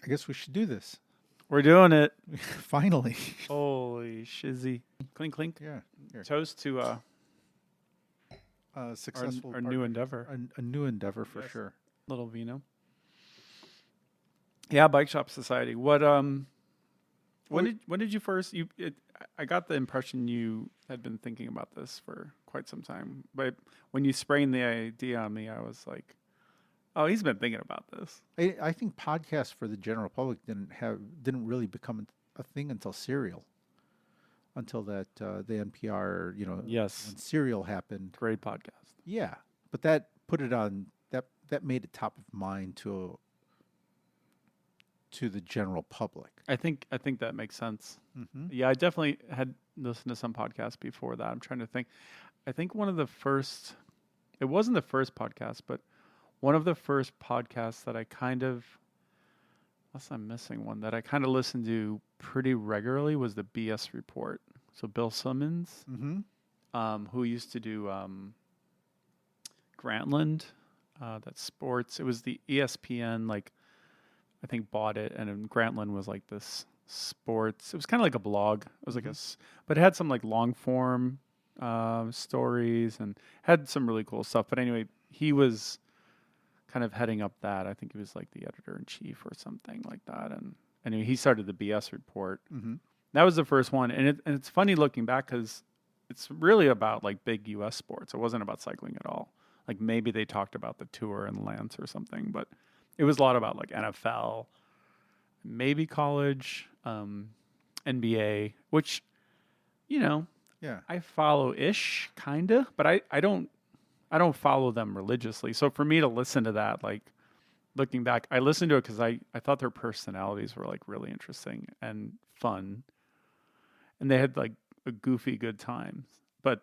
I guess we should do this. We're doing it. Finally. Holy shizzy. Clink, clink. Yeah. Here. Toast to Successful our new endeavor. A new endeavor for Yes. sure. Little vino. Yeah, Bike Shop Society. When did you first I got the impression you had been thinking about this for quite some time. But when you sprang the idea on me, I was like, oh, he's been thinking about this. I think podcasts for the general public didn't really become a thing until Serial. Until that the NPR, Yes. when Serial happened. Great podcast. Yeah. But that put it on that made it top of mind to the general public. I think that makes sense. Mm-hmm. Yeah, I definitely had listened to some podcasts before that. I'm trying to think. I think one of the first, it wasn't the first podcast, but one of the first podcasts that I kind of, unless I'm missing one, that I kind of listened to pretty regularly was the BS Report. So Bill Simmons, who used to do Grantland, that's sports. It was the ESPN, I think bought it, and then Grantland was like this sports. It was kind of like a blog. It was but it had some long form stories and had some really cool stuff. But anyway, he was kind of heading up that. I think he was like the editor in chief or something like that. And anyway, he started the BS Report. Mm-hmm. That was the first one, and it's funny looking back because it's really about big U.S. sports. It wasn't about cycling at all. Maybe they talked about the Tour and Lance or something, but it was a lot about NFL, maybe college, NBA, which, I follow-ish, kinda, but I don't follow them religiously. So for me to listen to that, looking back, I listened to it because I thought their personalities were really interesting and fun, and they had a goofy good time. But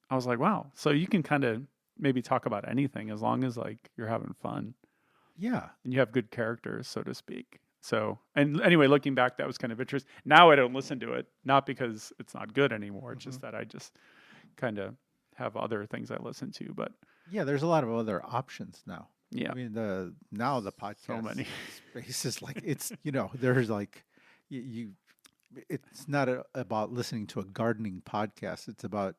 I was like, wow, so you can kind of maybe talk about anything as long as you're having fun. Yeah. And you have good characters, so to speak. So, and anyway, looking back, that was kind of interesting. Now I don't listen to it, not because it's not good anymore. It's just that I just kind of have other things I listen to. But yeah, there's a lot of other options now. Yeah. I mean, the podcast So many. space is it's, there's you it's not about listening to a gardening podcast. It's about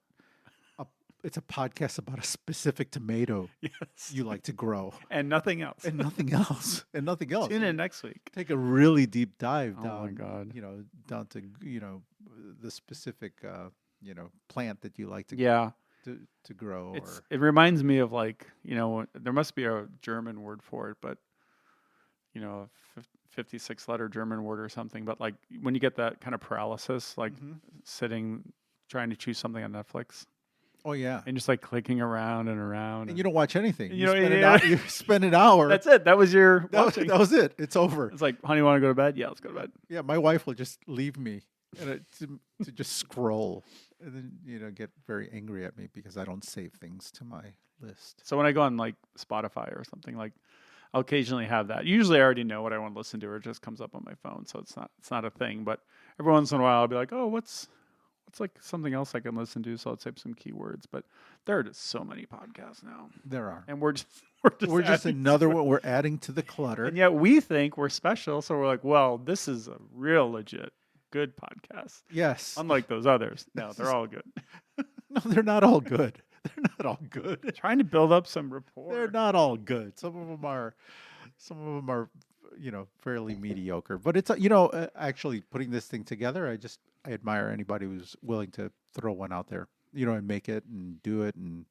it's a podcast about a specific tomato you like to grow. And nothing else. And nothing else. And nothing else. Tune in next week. Take a really deep dive down. Oh my God. Down to the specific plant that you like to to grow. It reminds me of there must be a German word for it, but a 56-letter German word or something. But when you get that kind of paralysis, sitting trying to choose something on Netflix. Oh yeah, and just clicking around and around, and you don't watch anything. You spend an hour. That's it. That was your. That was it. It's over. It's honey, want to go to bed? Yeah, let's go to bed. Yeah, my wife will just leave me and to just scroll, and then get very angry at me because I don't save things to my list. So when I go on Spotify or something, I'll occasionally have that. Usually, I already know what I want to listen to, or it just comes up on my phone, so it's not a thing. But every once in a while, I'll be like, oh, what's something else I can listen to, so I'll type some keywords. But there are just so many podcasts now. There are. And we're just another one. We're adding to the clutter. And yet we think we're special, so we're like, well, this is a real legit good podcast. Yes. Unlike those others. No, they're all good. No, they're not all good. They're not all good. Trying to build up some rapport. They're not all good. Some of them are fairly mediocre. But it's actually putting this thing together, I admire anybody who's willing to throw one out there, and make it and do it, and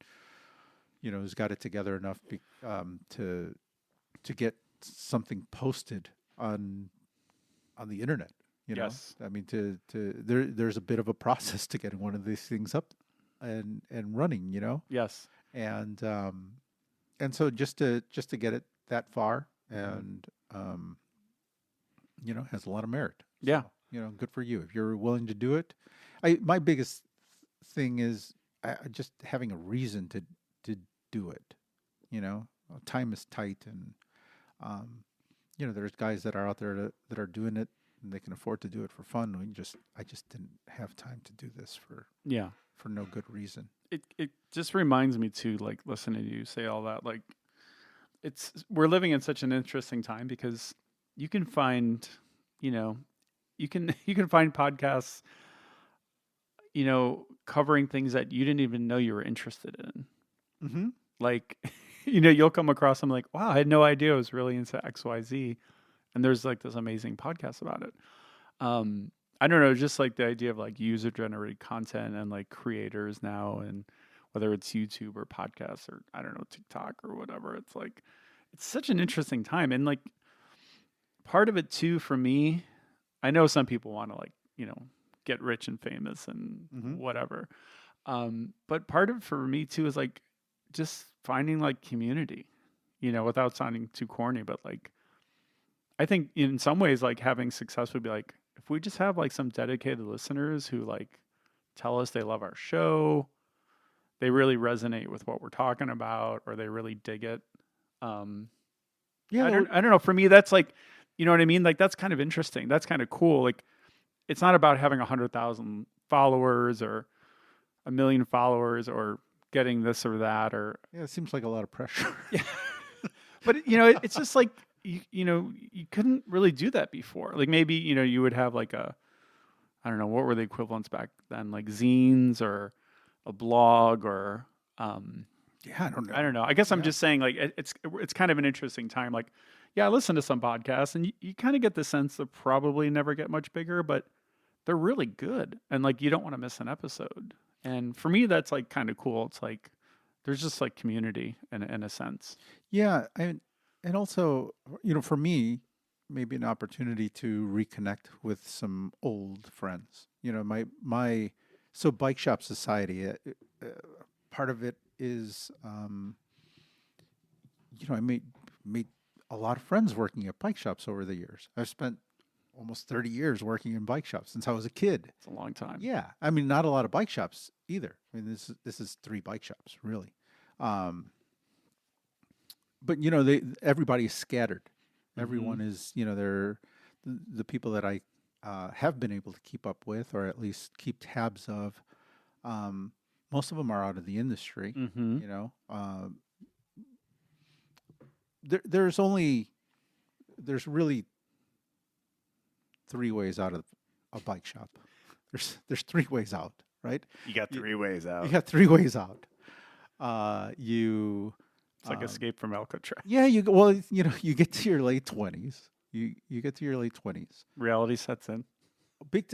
who's got it together enough to get something posted on the internet. Yes. I mean, there's a bit of a process to getting one of these things up and running. Yes. And so just to get it that far, and has a lot of merit. Yeah. So, good for you if you're willing to do it. My biggest thing is just having a reason to do it. Time is tight, and there's guys that are out there that are doing it and they can afford to do it for fun. I just didn't have time to do this for no good reason. It just reminds me too, listening to you say all that, we're living in such an interesting time because you can find, you know, you can find podcasts, covering things that you didn't even know you were interested in. Mm-hmm. Like, you'll come across them like, wow, I had no idea I was really into XYZ. And there's like this amazing podcast about it. I don't know, just like the idea of like user generated content and like creators now, and whether it's YouTube or podcasts or I don't know, TikTok or whatever. It's like, it's such an interesting time. And like part of it too, for me, I know some people want to like, get rich and famous and Mm-hmm. whatever. But part of it for me too is like just finding like community, without sounding too corny, but like I think in some ways like having success would be like if we just have like some dedicated listeners who like tell us they love our show, they really resonate with what we're talking about, or they really dig it. Yeah, I don't know. For me, that's like, you know what I mean? Like that's kind of interesting. That's kind of cool. Like it's not about having 100,000 followers or 1 million followers or getting this or that or yeah, it seems like a lot of pressure. yeah. But it's just like you couldn't really do that before. Like maybe you would have like I don't know, what were the equivalents back then, like zines or a blog or Yeah, I don't know. I don't know. I guess I'm Yeah. just saying like it's kind of an interesting time. Like yeah, I listen to some podcasts and you kind of get the sense they'll probably never get much bigger, but they're really good and like you don't want to miss an episode. And for me, that's like kind of cool. It's like there's just like community in a sense. Yeah, and also, for me, maybe an opportunity to reconnect with some old friends. My so Bike Shop Society. Part of it is, I made a lot of friends working at bike shops over the years. I've spent almost 30 years working in bike shops since I was a kid. It's a long time. Yeah, I mean, not a lot of bike shops either. I mean, this is 3 bike shops really. Um, but everybody is scattered. Everyone is, they're the people that I have been able to keep up with, or at least keep tabs of. Most of them are out of the industry. Mm-hmm. There's really 3 ways out of a bike shop. There's 3 ways out, right? You got 3 ways out. You got 3 ways out. It's like Escape from Alcatraz. Yeah, you get to your late 20s. You get to your late 20s. Reality sets in.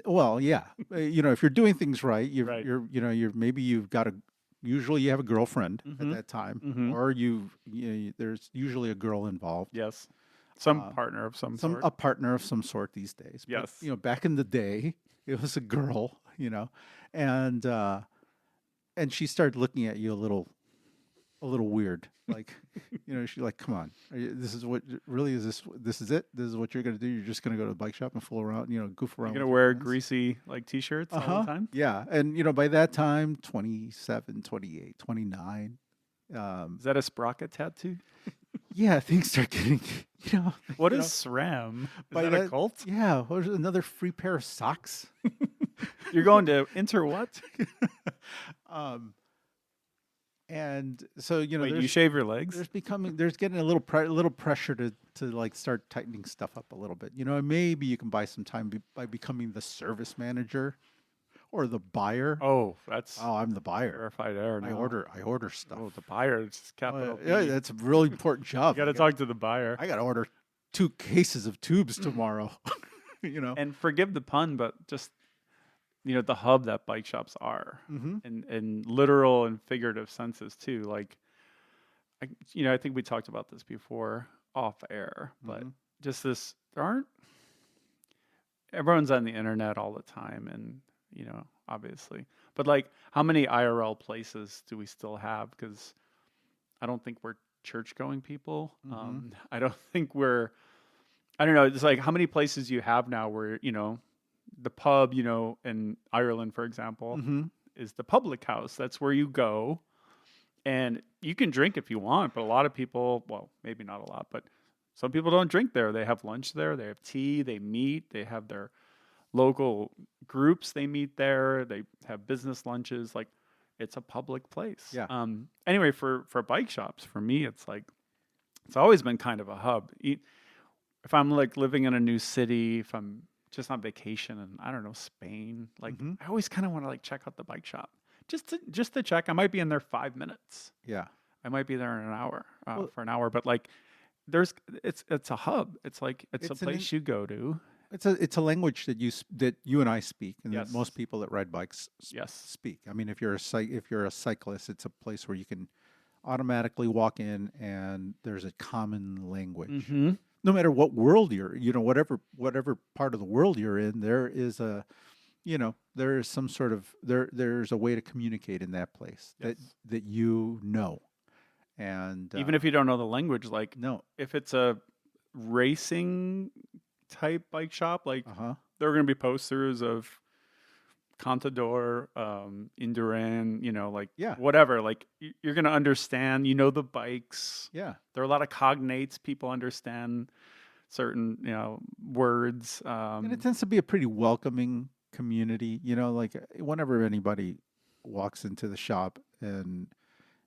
Well, yeah. If you're doing things right, Right. maybe usually you have a girlfriend Mhm. at that time, Mhm. or there's usually a girl involved. Yes. Some partner of some sort. A partner of some sort these days. Yes. But, back in the day, it was a girl, and she started looking at you a little weird. Like, she's like, come on, this is what really is this is it? This is what you're going to do? You're just going to go to the bike shop and fool around, goof around. You're going to with wear your friends? greasy like t-shirts all the time? Yeah. And, by that time, 27, 28, 29. Is that a sprocket tattoo? Yeah, things start getting, What is SRAM? Is by that a cult? Yeah. There's another free pair of socks. You're going to enter what? And so, Wait, there's, you shave your legs? there's getting a little pressure to like start tightening stuff up a little bit. Maybe you can buy some time by becoming the service manager or the buyer. Oh, I'm the buyer. verified error now. I order stuff. Oh, the buyer. It's capital Yeah, B. that's a really important job. You got to talk to the buyer. I got to order 2 cases of tubes tomorrow. And forgive the pun, but just the hub that bike shops are, Mm-hmm. in literal and figurative senses too. Like, I think we talked about this before off air, but Mhm. just this, everyone's on the internet all the time, and obviously, but like, how many IRL places do we still have? Because I don't think we're church going people. Mhm. I don't think I don't know. It's like how many places you have now where the pub, in Ireland, for example, Mm-hmm. is the public house. That's where you go, and you can drink if you want. But a lot of people, well, maybe not a lot, but some people don't drink there. They have lunch there. They have tea. They meet. They have their local groups. They meet there. They have business lunches. Like, it's a public place. Yeah. Anyway, for bike shops, for me, it's like it's always been kind of a hub. if I'm like living in a new city, if I'm just on vacation and I don't know, Spain, like Hmm. I always kind of want to like check out the bike shop just to check. I might be in there 5 minutes. Yeah. I might be there in an hour Well, for an hour, but like there's it's a hub. It's like it's a it's an place you go to. it's a language that that you and I speak, and that Yes. most people that ride bikes Yes. speak. I mean, if you're a cyclist, it's a place where you can automatically walk in, and there's a common language. Mm-hmm. No matter what world whatever part of the world you're in, there is there is some sort of there's a way to communicate in that place Yes. that you know. And Even if you don't know the language, like no, if it's a racing type bike shop, like uh-huh. there are going to be posters of Contador, Induran, like Yeah. whatever. Like you're going to understand, the bikes. Yeah. There are a lot of cognates. People understand certain, words. And it tends to be a pretty welcoming community, like whenever anybody walks into the shop and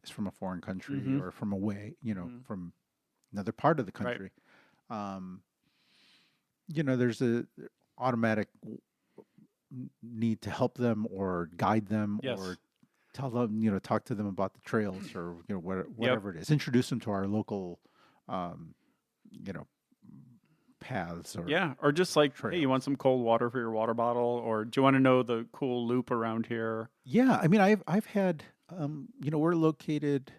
is from a foreign country Mhm. or from away, Mhm. from another part of the Right. country, there's a automatic need to help them or guide them Yes. or tell them, talk to them about the trails or, whatever it is, introduce them to our local, um, you know, paths or Yeah, or just like, hey, you trails. want some cold water for your water bottle, or do you want to know the cool loop around here? Yeah, I mean, I've had, we're located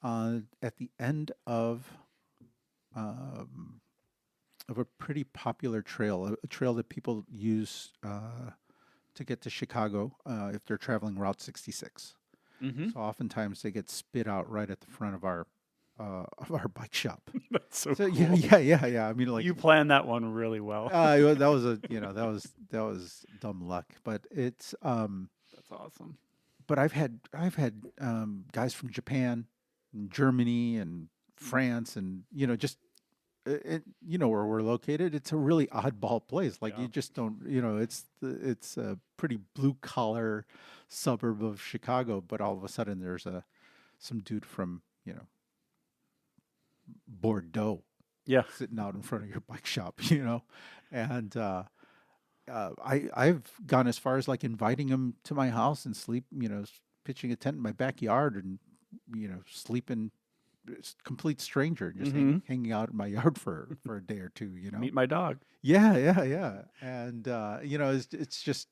at the end um, of a pretty popular trail, a trail that people use to get to Chicago if they're traveling Route 66. Mm-hmm. So oftentimes they get spit out right at the front of our bike shop. That's so So cool. yeah. I mean, like You planned that one really well. that was that was dumb luck, but it's That's awesome. but I've had guys from Japan, and Germany, and France, and just where we're located. It's a really oddball place. Like Yeah. you just don't, it's a pretty blue collar suburb of Chicago, but all of a sudden there's some dude from Bordeaux Yeah. sitting out in front of your bike shop, and I've gone as far as like inviting him to my house and sleep, pitching a tent in my backyard and sleeping. Complete stranger, just Mhm. hanging out in my yard for a day or two. Meet my dog. Yeah, and it's just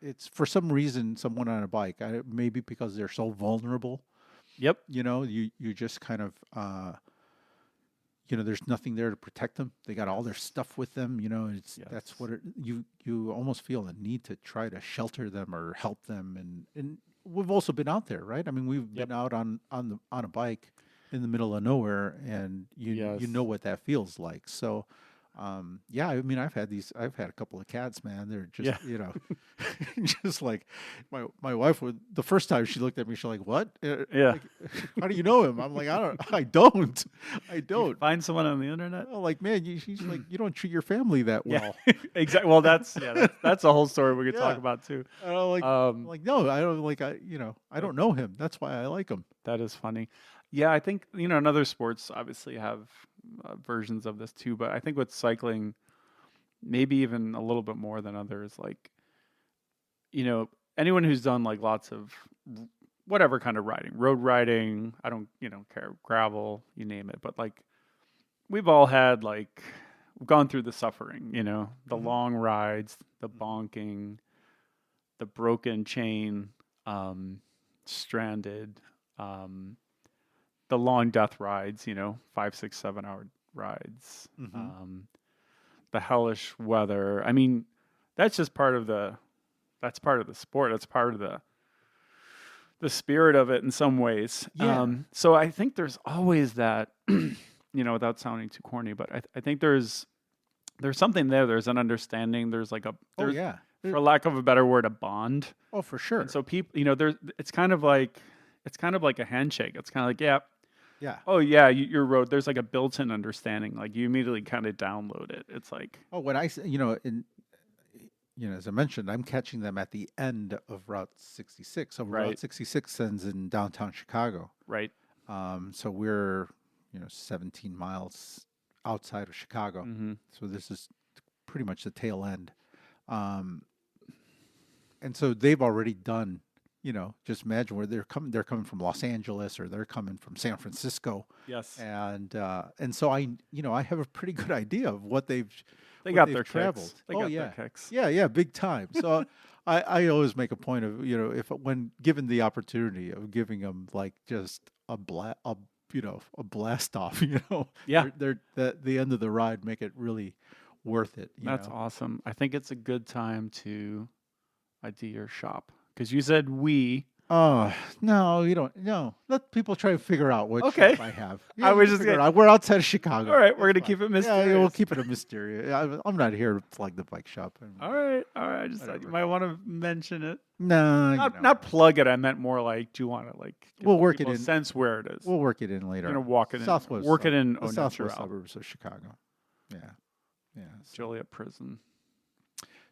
it's for some reason someone on a bike. Maybe because they're so vulnerable. Yep. You just kind of there's nothing there to protect them. They got all their stuff with them. That's Yes. what you almost feel the need to try to shelter them or help them. And we've also been out there, right? I mean, we've Yep. been out on a bike in the middle of nowhere, and you Yes. know what that feels like. So. Yeah, I mean, I've had a couple of cats, man. They're just, Yeah. just like my wife would, the first time she looked at me, she's like, what? Yeah. Like, how do you know him? I'm like, I don't. You find someone on the internet. Oh, like, man, she's like, you don't treat your family that well. Yeah. Exactly. Well, that's a whole story we could talk Yeah. about too. And I'm like, no, I don't like, I don't know him. That's why I like him. That is funny. Yeah, I think and other sports obviously have versions of this too, but I think with cycling, maybe even a little bit more than others. Like, anyone who's done like lots of whatever kind of riding, road riding, I don't care, gravel, you name it, but like we've all had like gone through the suffering, the Mhm. long rides, the bonking, the broken chain, stranded. The long death rides, 5, 6, 7 hour rides, Mhm. the hellish weather. I mean, that's just part of the sport. That's part of the spirit of it in some ways. Yeah. So I think there's always that, without sounding too corny, but I think there's something there. There's an understanding. There's like Oh, yeah. for lack of a better word, a bond. Oh, for sure. And so people, it's kind of like a handshake. It's kind of like, yeah. Yeah. Oh yeah, your road. There's like a built-in understanding. Like you immediately kind of download it. It's like, Oh, when I, as I mentioned, I'm catching them at the end of Route 66. So Right. Route 66 ends in downtown Chicago. right. So we're 17 miles outside of Chicago. Mm-hmm. So this is pretty much the tail end. And so they've already done, just imagine where they're coming. They're coming from Los Angeles, or they're coming from San Francisco. Yes. And so I have a pretty good idea of what they've traveled. Kicks. They got their kicks. Yeah, big time. So I always make a point of, when given the opportunity of giving them like just a blast off, Yeah. they're the end of the ride, make it really worth it. That's awesome. I think it's a good time to ID your shop, because you said we. Oh, no, you don't. No, let people try to figure out what shop I have. I was just going we're outside of Chicago. All right, we're going to keep it mysterious. Yeah, we'll keep it a mystery. I'm not here to plug the bike shop. All right. I just thought you might want to mention it. No, not plug it. I meant more like, do you want to we'll work it in. Sense where it is. We'll work it in later. You're going to walk it Southwest, in. Work it in the southwest suburbs of Chicago. Yeah. Joliet Prison.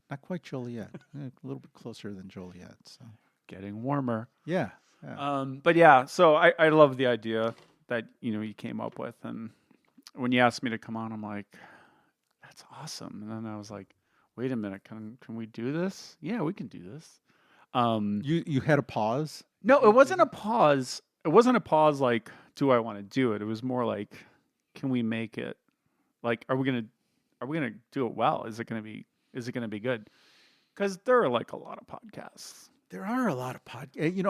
Not quite Joliet. A little bit closer than Joliet. So getting warmer. Yeah. But yeah, so I love the idea that you came up with, and when you asked me to come on, I'm like, that's awesome. And then I was like, wait a minute, can we do this? Yeah, we can do this. You had a pause? No, it wasn't a pause. It wasn't a pause like, do I want to do it? It was more like, can we make it? Like, are we gonna do it well? Is it gonna be good? Because there are like a lot of podcasts. There are a lot of podcasts.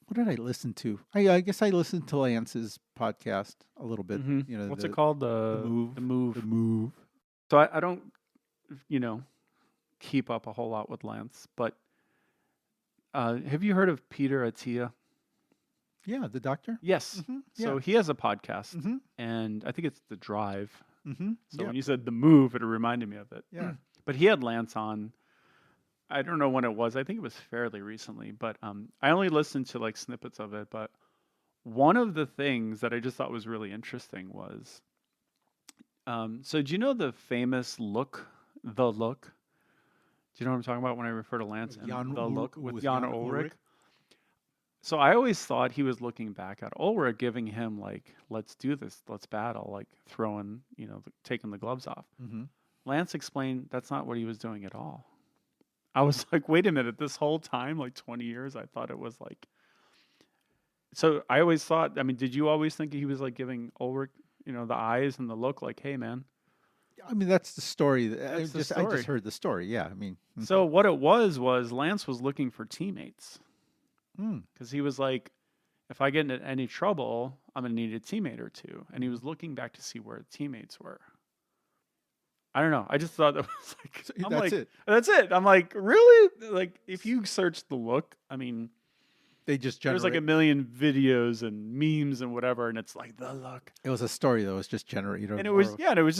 What did I listen to? I guess I listened to Lance's podcast a little bit. Mm-hmm. What's it called? The Move. So I don't, keep up a whole lot with Lance, but have you heard of Peter Attia? Yeah, the doctor? Yes. Mm-hmm. So he has a podcast, mm-hmm. and I think it's The Drive. Mm-hmm. So when you said The Move, it reminded me of it. Yeah. But he had Lance on. I don't know when it was. I think it was fairly recently, but I only listened to like snippets of it. But one of the things that I just thought was really interesting was, so do you know the famous look, The Look? Do you know what I'm talking about when I refer to Lance and The Look with Jan Ulrich? So I always thought he was looking back at Ulrich, giving him like, let's do this, let's battle, like throwing, taking the gloves off. Mm-hmm. Lance explained that's not what he was doing at all. I was like, wait a minute, this whole time, like 20 years, I thought it was like, so I always thought, did you always think he was like giving Ulrich, the eyes and the look like, hey man? That's the story. I That's just heard the story. Yeah. So what it was Lance was looking for teammates. Because he was like, if I get into any trouble, I'm going to need a teammate or two. And he was looking back to see where teammates were. I don't know. I just thought that was like, that's it. I'm like, really? Like, if you search The Look, they just there's like a million videos and memes and whatever, and it's like The Look. It was a story that was just generated. And it was it was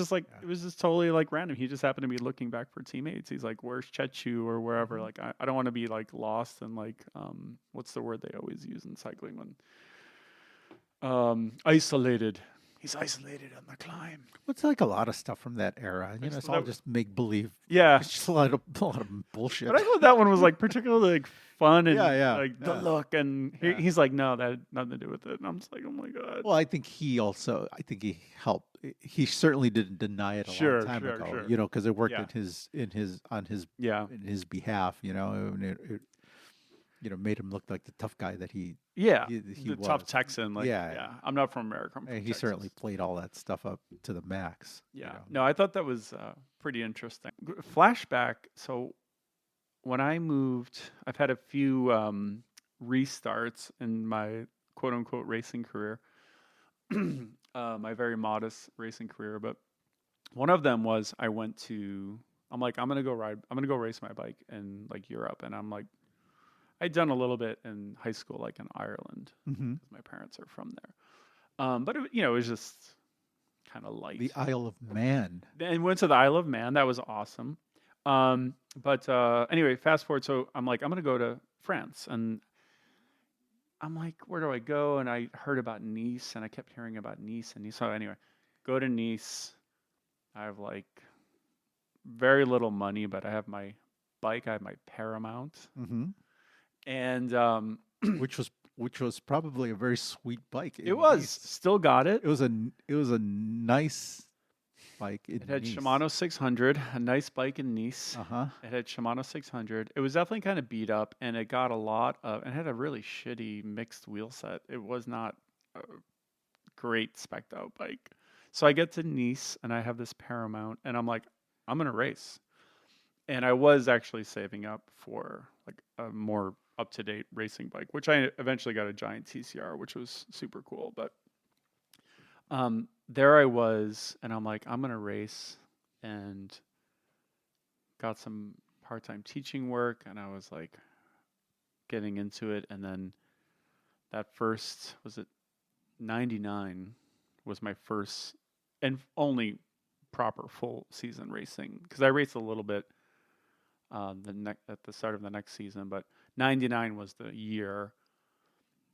just totally like random. He just happened to be looking back for teammates. He's like, where's Chechu or wherever? Like, I don't want to be like lost and like, what's the word they always use in cycling when isolated. He's isolated on the climb. It's like a lot of stuff from that era. It's all just make believe. Yeah, it's just a lot of bullshit. But I thought that one was like particularly like fun and like The Look, and he's like, no, that had nothing to do with it. And I'm just like, oh my god. Well, I think he helped. He certainly didn't deny it a long time ago. Because it worked in his behalf. It made him look like the tough guy that he was. Tough Texan. Like, I'm not from America. And he certainly played all that stuff up to the max. Yeah. No, I thought that was pretty interesting. Flashback. So when I moved, I've had a few restarts in my quote unquote racing career, my very modest racing career. But one of them was I'm going to go race my bike in like Europe. And I'm like, I'd done a little bit in high school, like in Ireland. Mm-hmm. My parents are from there. But it was just kind of light. The Isle of Man. And went to the Isle of Man. That was awesome. But anyway, fast forward. So I'm like, I'm going to go to France. And I'm like, where do I go? And I heard about Nice, and I kept hearing about Nice and Nice. So anyway, go to Nice. I have like very little money, but I have my bike. I have my Paramount. Mm-hmm. And which was which was probably a very sweet bike It in was. Nice. Still got it. It was a nice bike in It had Nice. Shimano 600, a nice bike in Nice. Uh-huh. It had Shimano 600. It was definitely kind of beat up, and it got a lot of. It had a really shitty mixed wheel set. It was not a great spec'd out bike. So I get to Nice, and I have this Paramount, and I'm like, I'm gonna race. And I was actually saving up for like a more up to date racing bike, which I eventually got a giant TCR, which was super cool. But there I was, and I'm like, I'm gonna race, and got some part-time teaching work, and I was like getting into it. And then that first, was it 99 was my first and only proper full season racing, because I raced a little bit at the start of the next season, but 99 was the year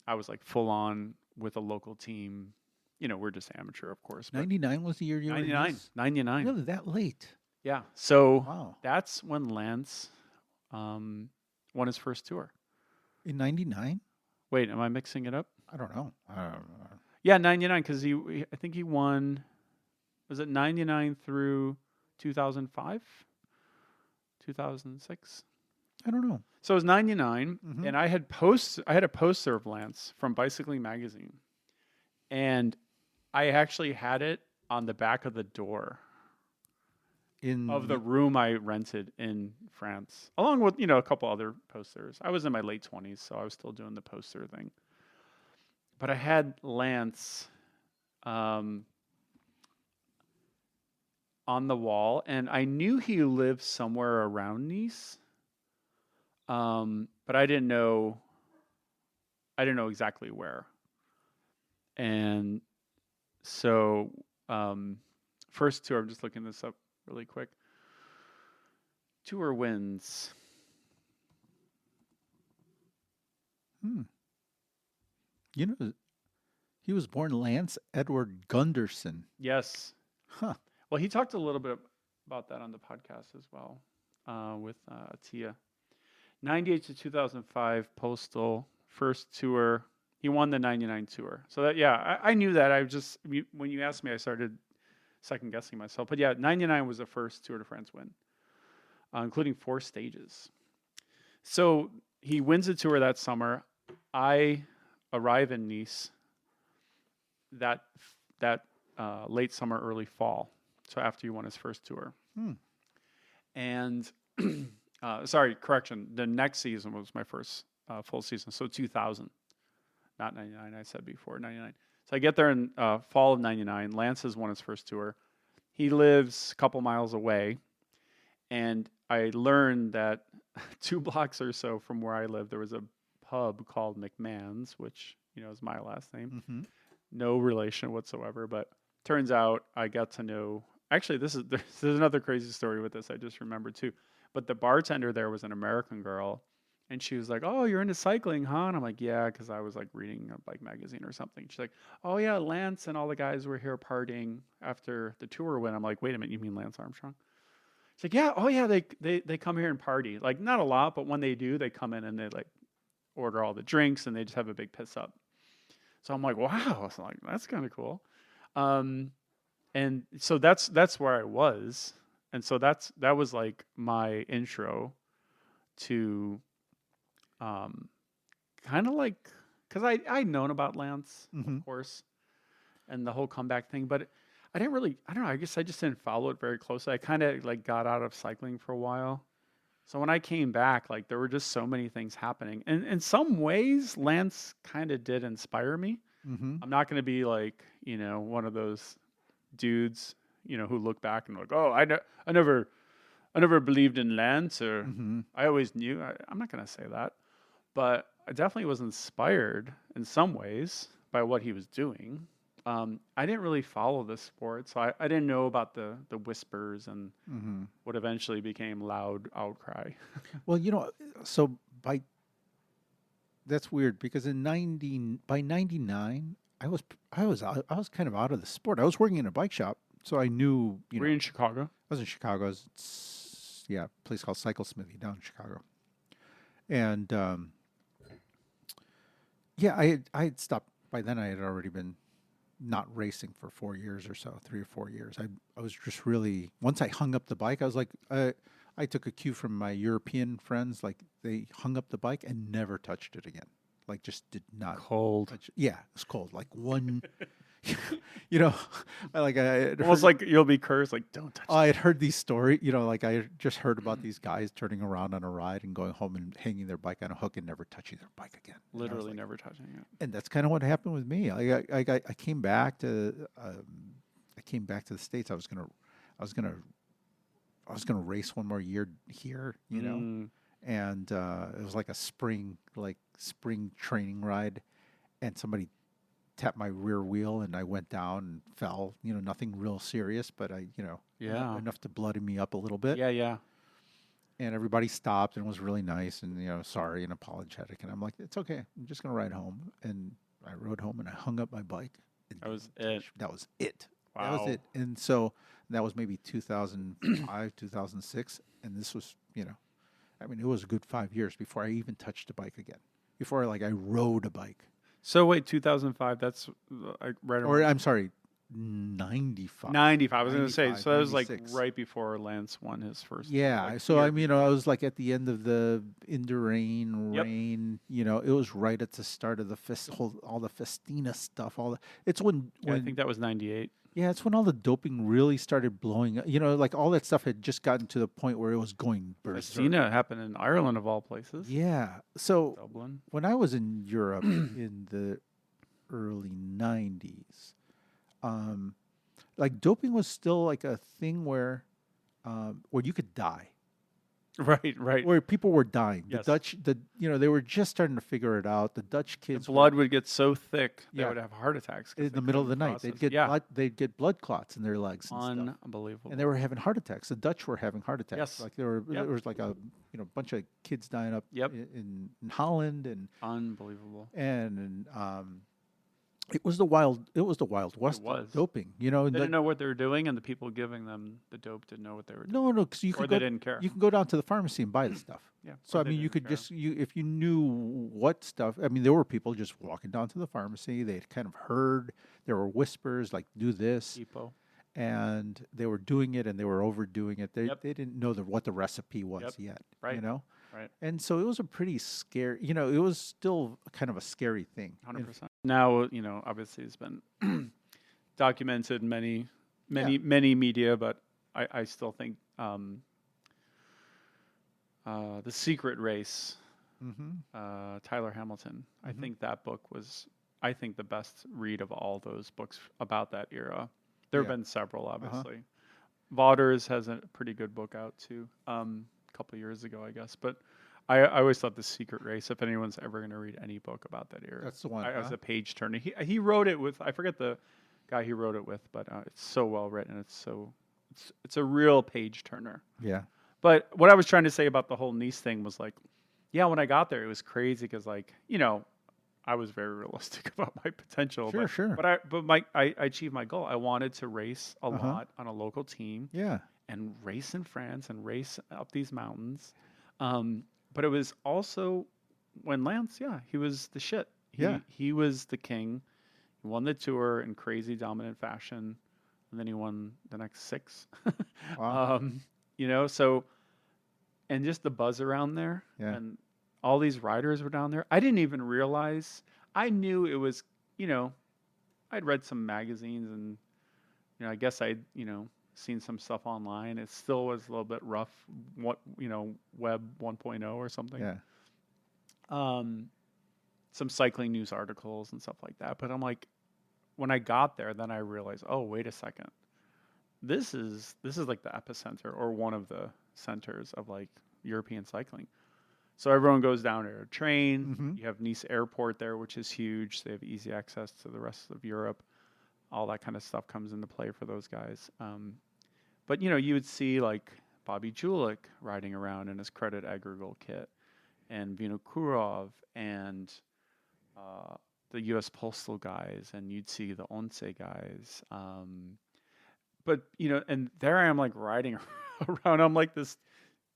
I was like full on with a local team. You know, we're just amateur, of course. 99 was the year you were in 99, Nice? 99. Really, that late? Yeah. So Wow. that's when Lance won his first tour. In 99? Wait, am I mixing it up? I don't know. Yeah, 99, because I think he won, was it 99 through 2005? 2006? I don't know. So it was 99, Mhm. and I had a poster of Lance from Bicycling Magazine, and I actually had it on the back of the door of the room I rented in France, along with, a couple other posters. I was in my late 20s, so I was still doing the poster thing. But I had Lance on the wall, and I knew he lived somewhere around Nice, but I didn't know exactly where. And so first tour, I'm just looking this up really quick. Tour wins. You know, he was born Lance Edward Gunderson. Yes. Huh. Well, he talked a little bit about that on the podcast as well, with Tia. 98 to 2005 Postal first tour. He won the 99 tour. So that, yeah, I knew that. When you asked me, I started second guessing myself. But yeah, 99 was the first Tour de France win, including 4 stages. So he wins the tour that summer. I arrive in Nice that late summer, early fall. So after he won his first tour. And sorry, correction. The next season was my first full season. So 2000, not 99. I said before 99. So I get there in fall of 99. Lance has won his first tour. He lives a couple miles away. And I learned that 2 blocks or so from where I live, there was a pub called McMahon's, which, is my last name. Mm-hmm. No relation whatsoever. But turns out I got to know, actually, there's another crazy story with this I just remembered too. But the bartender there was an American girl, and she was like, "Oh, you're into cycling, huh?" And I'm like, "Yeah," because I was like reading a bike magazine or something. She's like, "Oh yeah, Lance and all the guys were here partying after the tour went." I'm like, "Wait a minute, you mean Lance Armstrong?" She's like, "Yeah, oh yeah, they come here and party. Like not a lot, but when they do, they come in and they like order all the drinks and they just have a big piss up." So I'm like, "Wow," so like that's kind of cool. And so that's where I was. And so that was like my intro to kind of like, because I'd known about Lance, of course, and the whole comeback thing, but I didn't really, I don't know, I guess I just didn't follow it very closely. I kind of like got out of cycling for a while. So when I came back, like there were just so many things happening. And in some ways, Lance kind of did inspire me. Mm-hmm. I'm not going to be like, one of those dudes, who look back and like, oh, I never believed in Lance, or I always knew. I'm not going to say that, but I definitely was inspired in some ways by what he was doing. I didn't really follow the sport, so I didn't know about the whispers and what eventually became loud outcry. Well, so that's weird because by 99, I was kind of out of the sport. I was working in a bike shop, so I knew, Were you in Chicago? I was in Chicago. A place called Cycle Smithy down in Chicago. And Yeah, I had stopped by then. I had already been not racing for 4 years or so, 3 or 4 years. I was just really once I hung up the bike, I was like, I took a cue from my European friends. Like they hung up the bike and never touched it again. Like just did not Cold. touch. Yeah, it's cold. Like one, you know, I had Almost heard. like you'll be cursed. Like, don't touch I that. had heard these stories, like I had just heard about these guys turning around on a ride and going home and hanging their bike on a hook and never touching their bike again. And I was Literally like, never touching it. and that's kind of what happened with me. I came back to I came back to the States. I was gonna I was gonna race one more year here, Mm, and it was like a spring training ride, and somebody tapped my rear wheel and I went down and fell. Nothing real serious, but yeah. enough to bloody me up a little bit. Yeah, yeah. And everybody stopped and was really nice and sorry and apologetic. And I'm like, it's okay. I'm just gonna ride home. And I rode home and I hung up my bike. And That was it. that was it. That was Wow. it. And so that was maybe 2005, 2006. And this was, it was a good 5 years before I even touched a bike again. Before I rode a bike. So wait, 2005. That's right Or around I'm sorry, 95. 95. I was going to say. 95, So that was like 96. right before Lance won his first. Yeah, like, so year I mean, I was like at the end of the Indurain Yep. rain. It was right at the start of the all the Festina stuff. It's when Yeah, I think that was 98. yeah, it's when all the doping really started blowing up. Like all that stuff had just gotten to the point where it was going berserk. Festina happened in Ireland of all places. Yeah, so Dublin. when I was in Europe in the early '90s, like doping was still like a thing where you could die. Right, right. Where people were dying. Yes. They were just starting to figure it out. The Dutch The kids blood would get so thick they Yeah. would have heart attacks 'cause in they the middle of the couldn't night. They'd process- get they'd get blood clots in their legs and stuff. unbelievable. And they were having heart attacks. The Dutch were having heart attacks. Yes. Like there Yep. was like a bunch of kids dying up Yep. in Holland Unbelievable. and it was the wild west of was. doping. They didn't know what they were doing, and the people giving them the dope didn't know what they were doing. no, because you Or could they go didn't care. you can go down to the pharmacy and buy the stuff. Yeah. So or I they mean, you didn't could care. just if you knew what stuff. I mean, there were people just walking down to the pharmacy. They'd kind of heard there were whispers like "do this," Depot. and they were doing it and they were overdoing it. They Yep. they didn't know what the recipe was yet. Right. Right. And so it was a pretty scary. It was still kind of a scary thing. 100%. Now, obviously it's been documented in many Yeah. media, but I still think The Secret Race, Mm-hmm. Tyler Hamilton. I Mhm. think that book was, the best read of all those books about that era. There have Yeah. been several, obviously. Vauders has a pretty good book out too, a couple years ago, I guess. But I always thought The Secret Race, if anyone's ever going to read any book about that era, That's the one. I was a page turner. He wrote it with, I forget the guy he wrote it with, but it's so well written. It's a real page turner. Yeah. But what I was trying to say about the whole Nice thing was like, yeah, when I got there, it was crazy because I was very realistic about my potential. Sure, but, sure. But I achieved my goal. I wanted to race a Uh-huh. lot on a local team Yeah. and race in France and race up these mountains. But it was also when Lance, he was the shit. He was the king. He won the tour in crazy dominant fashion, and then he won the next 6. Wow. So, and just the buzz around there, Yeah. and all these riders were down there. I didn't even realize. I knew it was, I'd read some magazines and, I guess I'd, seen some stuff online. It still was a little bit rough, Web 1.0 or something. Yeah. Some cycling news articles and stuff like that. But I'm like, when I got there, then I realized, oh, wait a second. This is like the epicenter or one of the centers of like European cycling. So everyone goes down there to train. Mhm. You have Nice Airport there, which is huge. They have easy access to the rest of Europe. All that kind of stuff comes into play for those guys. But you would see like Bobby Julich riding around in his Credit Agricole kit, and Vinokurov and the U.S. Postal guys, and you'd see the Once guys. But and there I am like riding around. I'm like this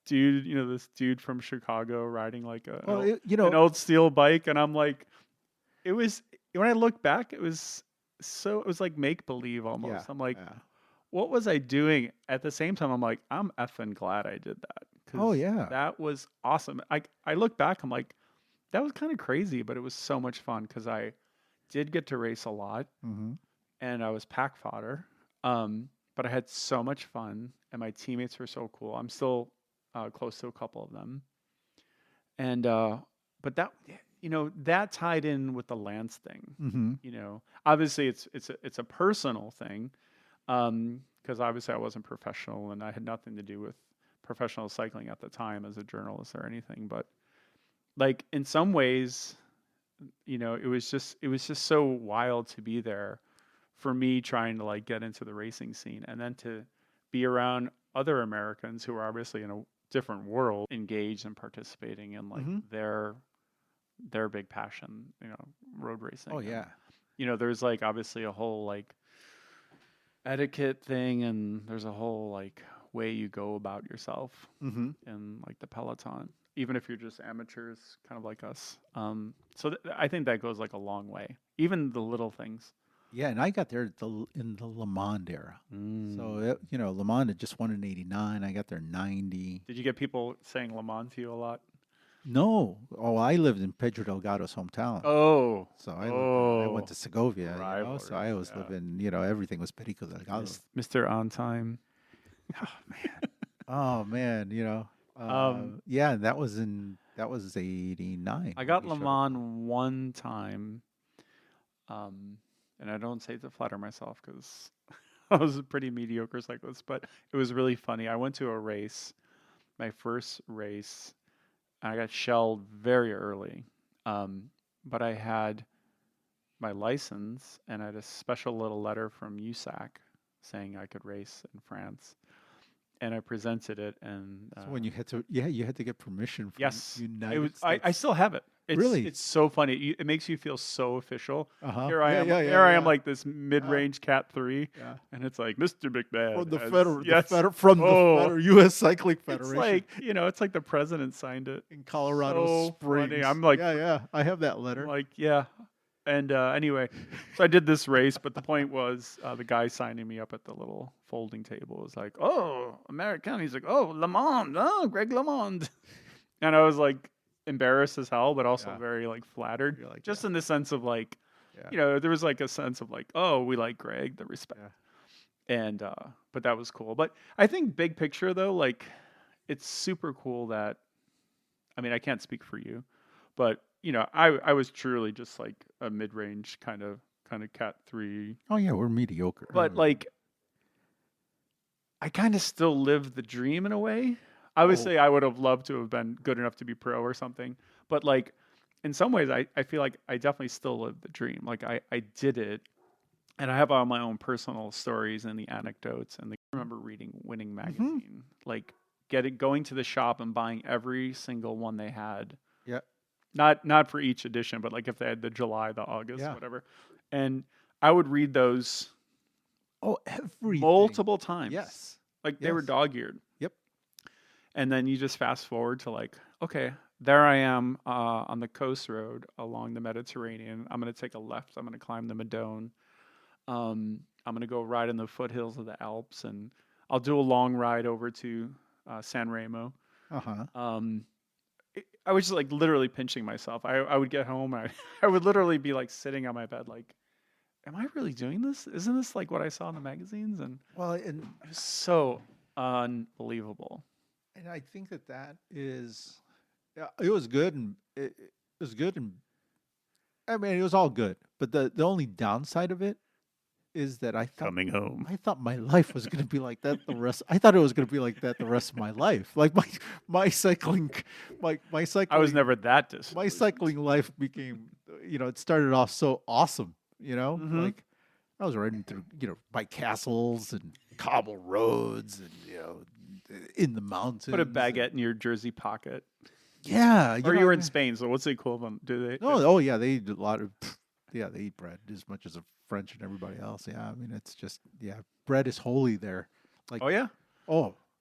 dude from Chicago riding like an old steel bike, and I'm like, it was when I look back, it was like make believe Yeah. almost. I'm like, Yeah. what was I doing? At the same time, I'm like, I'm effing glad I did that Oh because yeah. that was awesome. I look back, I'm like, that was kind of crazy, but it was so much fun because I did get to race a lot Mm-hmm. and I was pack fodder. But I had so much fun and my teammates were so cool. I'm still close to a couple of them. And but that that tied in with the Lance thing. Mm-hmm. Obviously it's a personal thing because obviously I wasn't professional and I had nothing to do with professional cycling at the time as a journalist or anything. But like in some ways, it was just so wild to be there for me trying to like get into the racing scene and then to be around other Americans who are obviously in a different world engaged and participating in like Mm-hmm. their big passion, road racing. Oh And, yeah. there's like obviously a whole like etiquette thing and there's a whole like way you go about yourself Mm-hmm. in like the peloton, even if you're just amateurs kind of like us. I think that goes like a long way, even the little things. Yeah, and I got there in the Le Mans era. So, Mm. Le Mans had just won in '89. I got there in '90. Did you get people saying Le Mans to you a lot? No. Oh, I lived in Pedro Delgado's hometown. Oh, So I went oh, to Segovia, So rivalry. I always Yeah. live in, everything was Perico Delgado. Mr. On Time. Oh, man. Oh, man, Um, yeah, that was '89 I when got we Le showed up. Mans one time, um, and I don't say it to flatter myself because I was a pretty mediocre cyclist, but it was really funny. I went to a race, my first race, and I got shelled very early. Um, but I had my license and I had a special little letter from USAC saying I could race in France. And I presented it, and So when you had to get permission from yes, it was. United I States. still have it. It's Really? it's so funny. It makes you feel so official. Uh-huh. Here I Yeah, am. yeah, Here yeah, I am, yeah. like this mid-range Cat 3, Yeah. and it's like Mr. McMahon From the has federal, yes. from the U.S. Cycling It's Federation like it's like the president signed it. in Colorado So funny. Springs. I'm like, Yeah, yeah. I have that I'm letter. like, yeah. And anyway, so I did this race, but the point was the guy signing me up at the little folding table was like, "Oh, American." He's like, "Oh, Lamond, oh, Greg Lamond," and I was like embarrassed as hell, but also Yeah. very like flattered, You're like, just yeah, in the sense of like, yeah, there was like a sense of like, "Oh, we like Greg, the respect," yeah. and but that was cool. But I think big picture though, like, it's super cool that I mean, I can't speak for you, but I was truly just like a mid-range kind of cat 3, Oh yeah, we're mediocre. but like I kind of still live the dream in a way. Obviously, Oh, I would have loved to have been good enough to be pro or something, but like in some ways I feel like I definitely still live the dream. Like I did it and I have all my own personal stories and the anecdotes and I remember reading Winning mm-hmm. magazine, like going to the shop and buying every single one they had. Yeah, Not for each edition, but like if they had the July, the August, yeah. whatever. And I would read those Oh, everything. multiple times. Yes, Like they were yes. dog-eared. Yep. And then you just fast forward to like, okay, there I am on the coast road along the Mediterranean. I'm going to take a left. I'm going to climb the Madone. I'm going to go ride in the foothills of the Alps, and I'll do a long ride over to San Remo. Uh-huh. I was just like literally pinching myself. I would get home. I would literally be like sitting on my bed like, am I really doing this? Isn't this like what I saw in the magazines? And Well, and it was so unbelievable. I think that is, yeah, it was good and it was good and I mean it was all good, but the only downside of it is that Coming home. I thought my life was going to be like that the rest. I thought it was going to be like that the rest of my life. Like my cycling, my cycling. I was never that disillusioned. My cycling life became, it started off so awesome. Mhm. Like I was riding through, bike castles and cobble roads and in the mountains. Put a baguette in your jersey pocket. Yeah, Or you were in Spain, so what's the equivalent? Do they? No, oh yeah, they eat a lot of. Yeah, they eat bread as much as the French and everybody else. Yeah, I mean it's just bread is holy there. Like Oh yeah.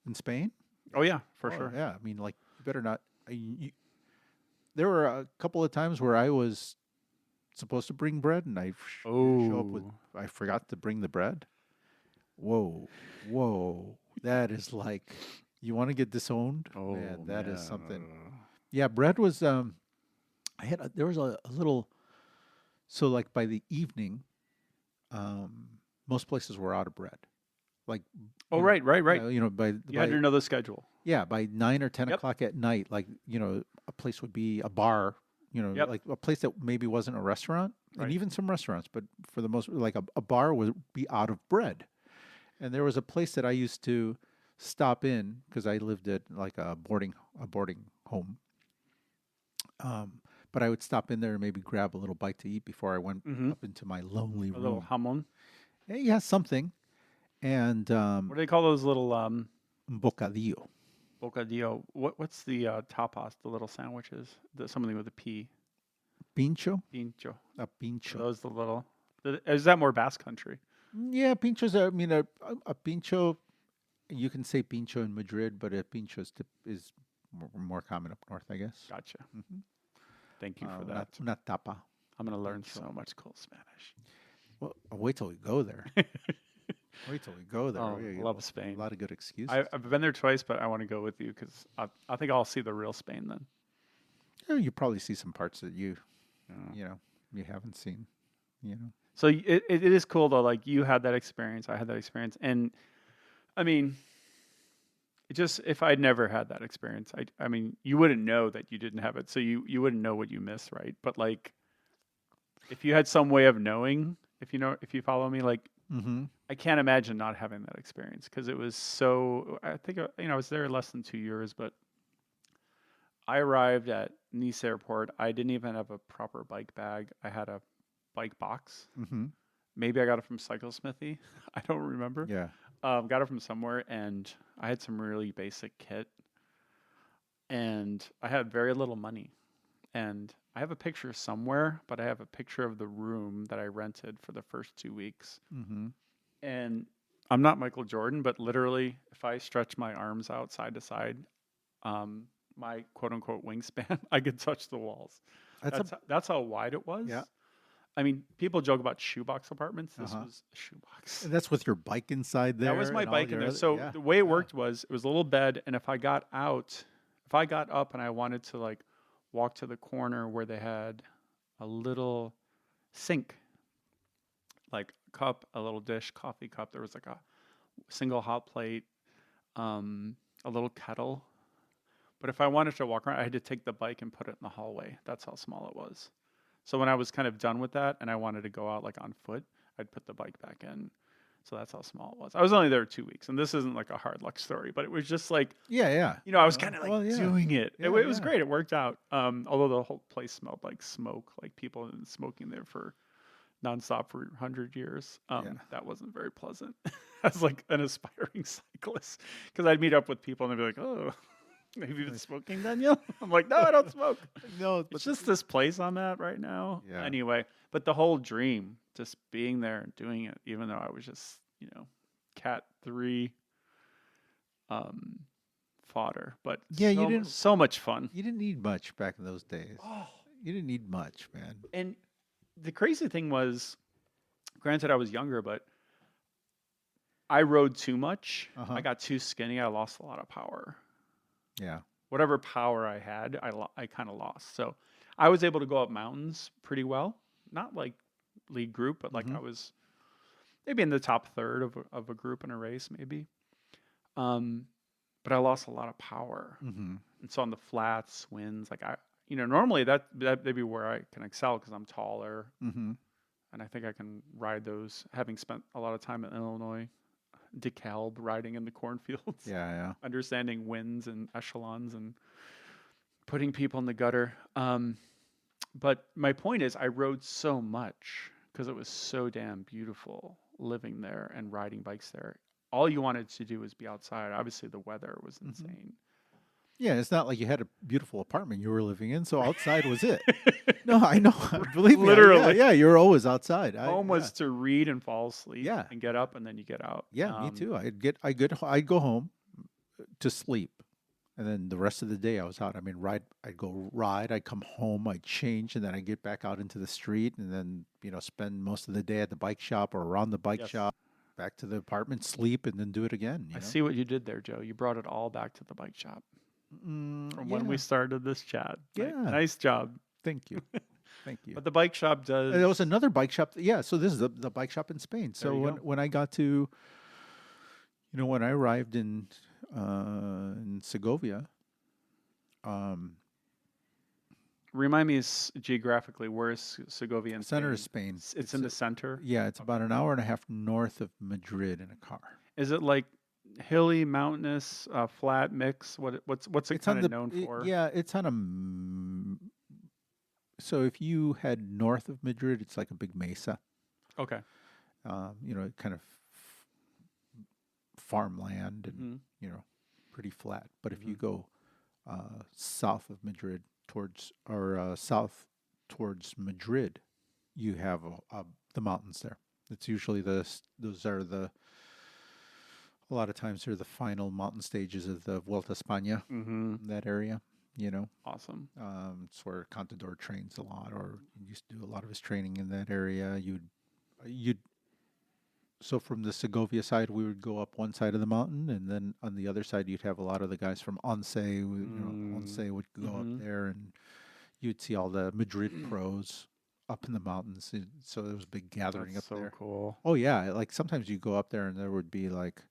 in Spain. Oh yeah, for Oh, sure. yeah, I mean like you better not. There were a couple of times where I was supposed to bring bread, and I show up with. Oh. I forgot to bring the bread. Whoa, whoa! That is like, you want to get disowned, Oh man. That is something. man. Yeah, bread was. There was a little. So like by the evening, most places were out of bread. Like, Oh, you know, right, right, right. by You had to know the schedule. yeah, by 9 or 10 Yep. o'clock at night, like, a place would be a bar, Yep. like a place that maybe wasn't a restaurant, and Right. even some restaurants, but for the most, like a bar would be out of bread. And there was a place that I used to stop in because I lived at like a boarding home. But I would stop in there and maybe grab a little bite to eat before I went Mm-hmm. up into my lonely A little room. hamon. Yeah, something. And What do they call those little bocadillo. bocadillo? What's the tapas? The little sandwiches. Something with a P. Pincho? Pincho. A pincho. Those the little. Is that more Basque country? Yeah, pinchos. I mean, a pincho. You can say pincho in Madrid, but a pincho is more common up north, I guess. Gotcha. Mm-hmm. Thank you for that. Not tapa. I'm gonna learn pincho. so much cool Spanish. Well, wait till we go there. Wait till we go there. Oh, We love a Spain. lot of good excuses. I've been there twice, but I want to go with you because I think I'll see the real Spain then. Yeah, you probably see some parts that you Yeah. you haven't seen. So it is cool though. Like you had that experience, I had that experience, and I mean, it just if I'd never had that experience, I mean, you wouldn't know that you didn't have it, so you wouldn't know what you missed, right? But like, if you had some way of knowing, if you follow me, like Mm-hmm. I can't imagine not having that experience because it was so. I think I was there less than 2 years, but I arrived at Nice Airport. I didn't even have a proper bike bag. I had a bike box. Mm-hmm. Maybe I got it from Cycle Smithy. I don't remember. Yeah. Got it from somewhere, and I had some really basic kit, and I had very little money. And I have a picture somewhere, but I have a picture of the room that I rented for the first 2 weeks. Mm-hmm. And I'm not Michael Jordan, but literally, if I stretch my arms out side to side, my quote unquote wingspan, I could touch the walls. That's how wide it was. Yeah. I mean, people joke about shoebox apartments. This Uh-huh. was a shoebox. And that's with your bike inside there. That was my and all bike in your there. other- So yeah. the way it worked was it was a little bed, and if I got up and I wanted to like walk to the corner where they had a little sink, like cup, a little dish, coffee cup. There was like a single hot plate, a little kettle. But if I wanted to walk around, I had to take the bike and put it in the hallway. That's how small it was. So when I was kind of done with that and I wanted to go out like on foot, I'd put the bike back in. So that's how small it was. I was only there 2 weeks, and this isn't like a hard luck story, but it was just like, Yeah. I was kind of like Well, yeah. doing it. Yeah, It was yeah. great. It worked out. Although the whole place smelled like smoke, like people had been smoking there for nonstop for 100 years. Yeah. That wasn't very pleasant as like an aspiring cyclist, because I'd meet up with people and they'd be like, "Oh, have you been smoking, Daniel?" I'm like, "No, I don't smoke. No, It's just this place I'm at right now." Yeah. Anyway, but the whole dream, just being there and doing it, even though I was just, Cat 3 fodder, but Yeah, you didn't- so much fun. you didn't need much back in those days. Oh. You didn't need much, man. And the crazy thing was, granted, I was younger, but I rode too much. Uh-huh. I got too skinny. I lost a lot of power. Yeah. Whatever power I had, I kind of lost. So I was able to go up mountains pretty well. Not like lead group, but like Mhm. I was maybe in the top third of a group in a race, maybe. But I lost a lot of power. Mm-hmm. And so on the flats, winds, like normally that'd be where I can excel because I'm taller. Mm-hmm. And I think I can ride those, having spent a lot of time in Illinois, DeKalb, riding in the cornfields, Yeah. understanding winds and echelons and putting people in the gutter. But my point is, I rode so much because it was so damn beautiful living there and riding bikes there. All you wanted to do was be outside. Obviously, the weather was insane. Yeah, it's not like you had a beautiful apartment you were living in, so outside was it. No, I know. Believe me. Literally. Yeah, you were always outside. Home was to read and fall asleep, Yeah. and get up, and then you get out. Yeah, me too. I'd go home to sleep. And then the rest of the day I was out. I mean, I'd go ride, I'd come home, I'd change, and then I'd get back out into the street and then, spend most of the day at the bike shop or around the bike Yes. shop, back to the apartment, sleep, and then do it again, I see what you did there, Joe. You brought it all back to the bike shop from when we Yeah. started this chat. Yeah. Nice job. Thank you. Thank you. But the bike shop does. And there was another bike shop. Yeah. So this is the bike shop in Spain. There So you when, go. when I got to, when I arrived in Segovia, Remind me geographically, where is Segovia in center of Spain? Spain. It's in the center. Yeah, it's about an hour and a half north of Madrid in a car. Is it like hilly, mountainous, flat mix? What's it It's on kind of known for? Yeah, it's on so if you head north of Madrid, it's like a big mesa. Okay. Kind of farmland and Mhm. pretty flat. But if you go south of Madrid south towards Madrid, you have the mountains there. It's usually a lot of times they're the final mountain stages of the Vuelta a España Mm-hmm. in that area. Awesome. It's where Contador trains a lot, or used to do a lot of his training in that area. So from the Segovia side, we would go up one side of the mountain, and then on the other side, you'd have a lot of the guys from Once. Once would go Mhm. up there, and you'd see all the Madrid pros up in the mountains. So there was a big gathering That's up so there. cool. Oh yeah, like sometimes you go up there, and there would be like,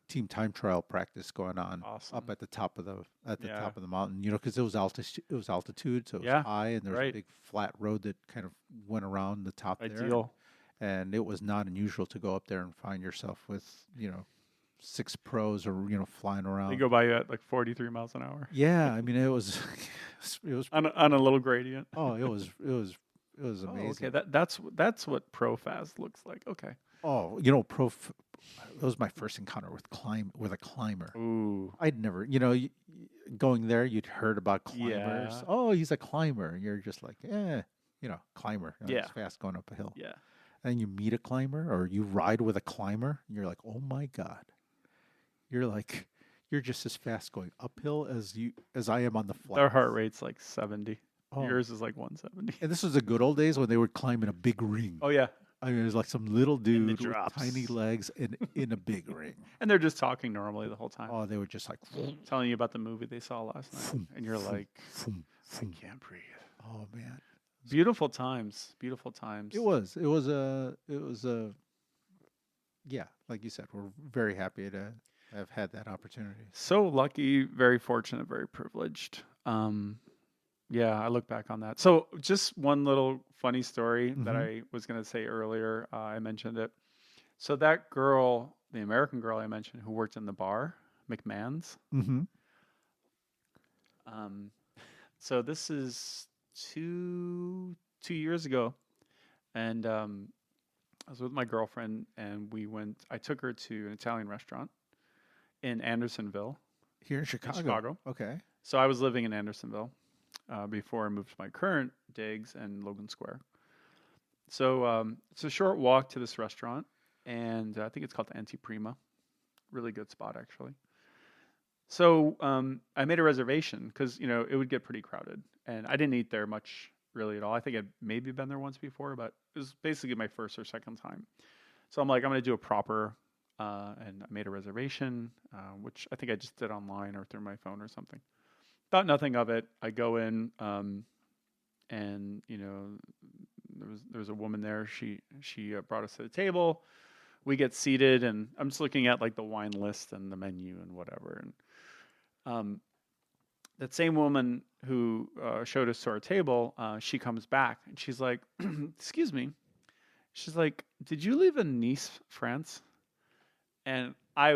team time trial practice going on Awesome. up at the top of the Yeah. top of the mountain. Because it was altitude, so it was Yeah, high, and there was right. a big flat road that kind of went around the top there. Ideal. And it was not unusual to go up there and find yourself with 6 pros or flying around. They go by you at like 43 miles an hour Yeah, I mean it was it was on a little gradient. it was Oh, amazing. okay, that's what ProFast looks like. Okay. Oh, that was my first encounter with a climber. Ooh. I'd never, going there, you'd heard about climbers. Yeah. Oh, he's a climber. And you're just like, climber. Yeah. It's fast going up a hill. Yeah. And you meet a climber or you ride with a climber. And you're like, oh my God. You're just as fast going uphill as I am on the flat. Their heart rate's like 70. Oh. Yours is like 170. And this was the good old days when they would climb in a big ring. Oh yeah. I mean, it was like some little dude with drops. tiny legs in a big ring. And they're just talking normally the whole time. Oh, they were just like, Telling you about the movie they saw last night. And you're like, Foom, I foom. can't breathe. Oh man. Beautiful times. Beautiful times. It was yeah, like you said, we're very happy to have had that opportunity. So lucky, very fortunate, very privileged. Yeah, I look back on that. So just one little funny story that I was going to say earlier. I mentioned it. So that girl, the American girl I mentioned who worked in the bar, McMahon's. Mm-hmm. So this is two years ago. And I was with my girlfriend and I took her to an Italian restaurant in Andersonville. Here in Chicago. Chicago. Okay. So I was living in Andersonville before I moved to my current digs in Logan Square. So it's a short walk to this restaurant, and I think it's called the Antiprima. Really good spot, actually. So I made a reservation because, it would get pretty crowded, and I didn't eat there much really at all. I think I'd maybe been there once before, but it was basically my first or second time. So I'm like, I'm going to do a proper, and I made a reservation, which I think I just did online or through my phone or something. Thought nothing of it. I go in, and there was a woman there. She brought us to the table. We get seated, and I'm just looking at like the wine list and the menu and whatever. And that same woman who showed us to our table, she comes back and she's like, "Excuse me." She's like, "Did you live in Nice, France?" And I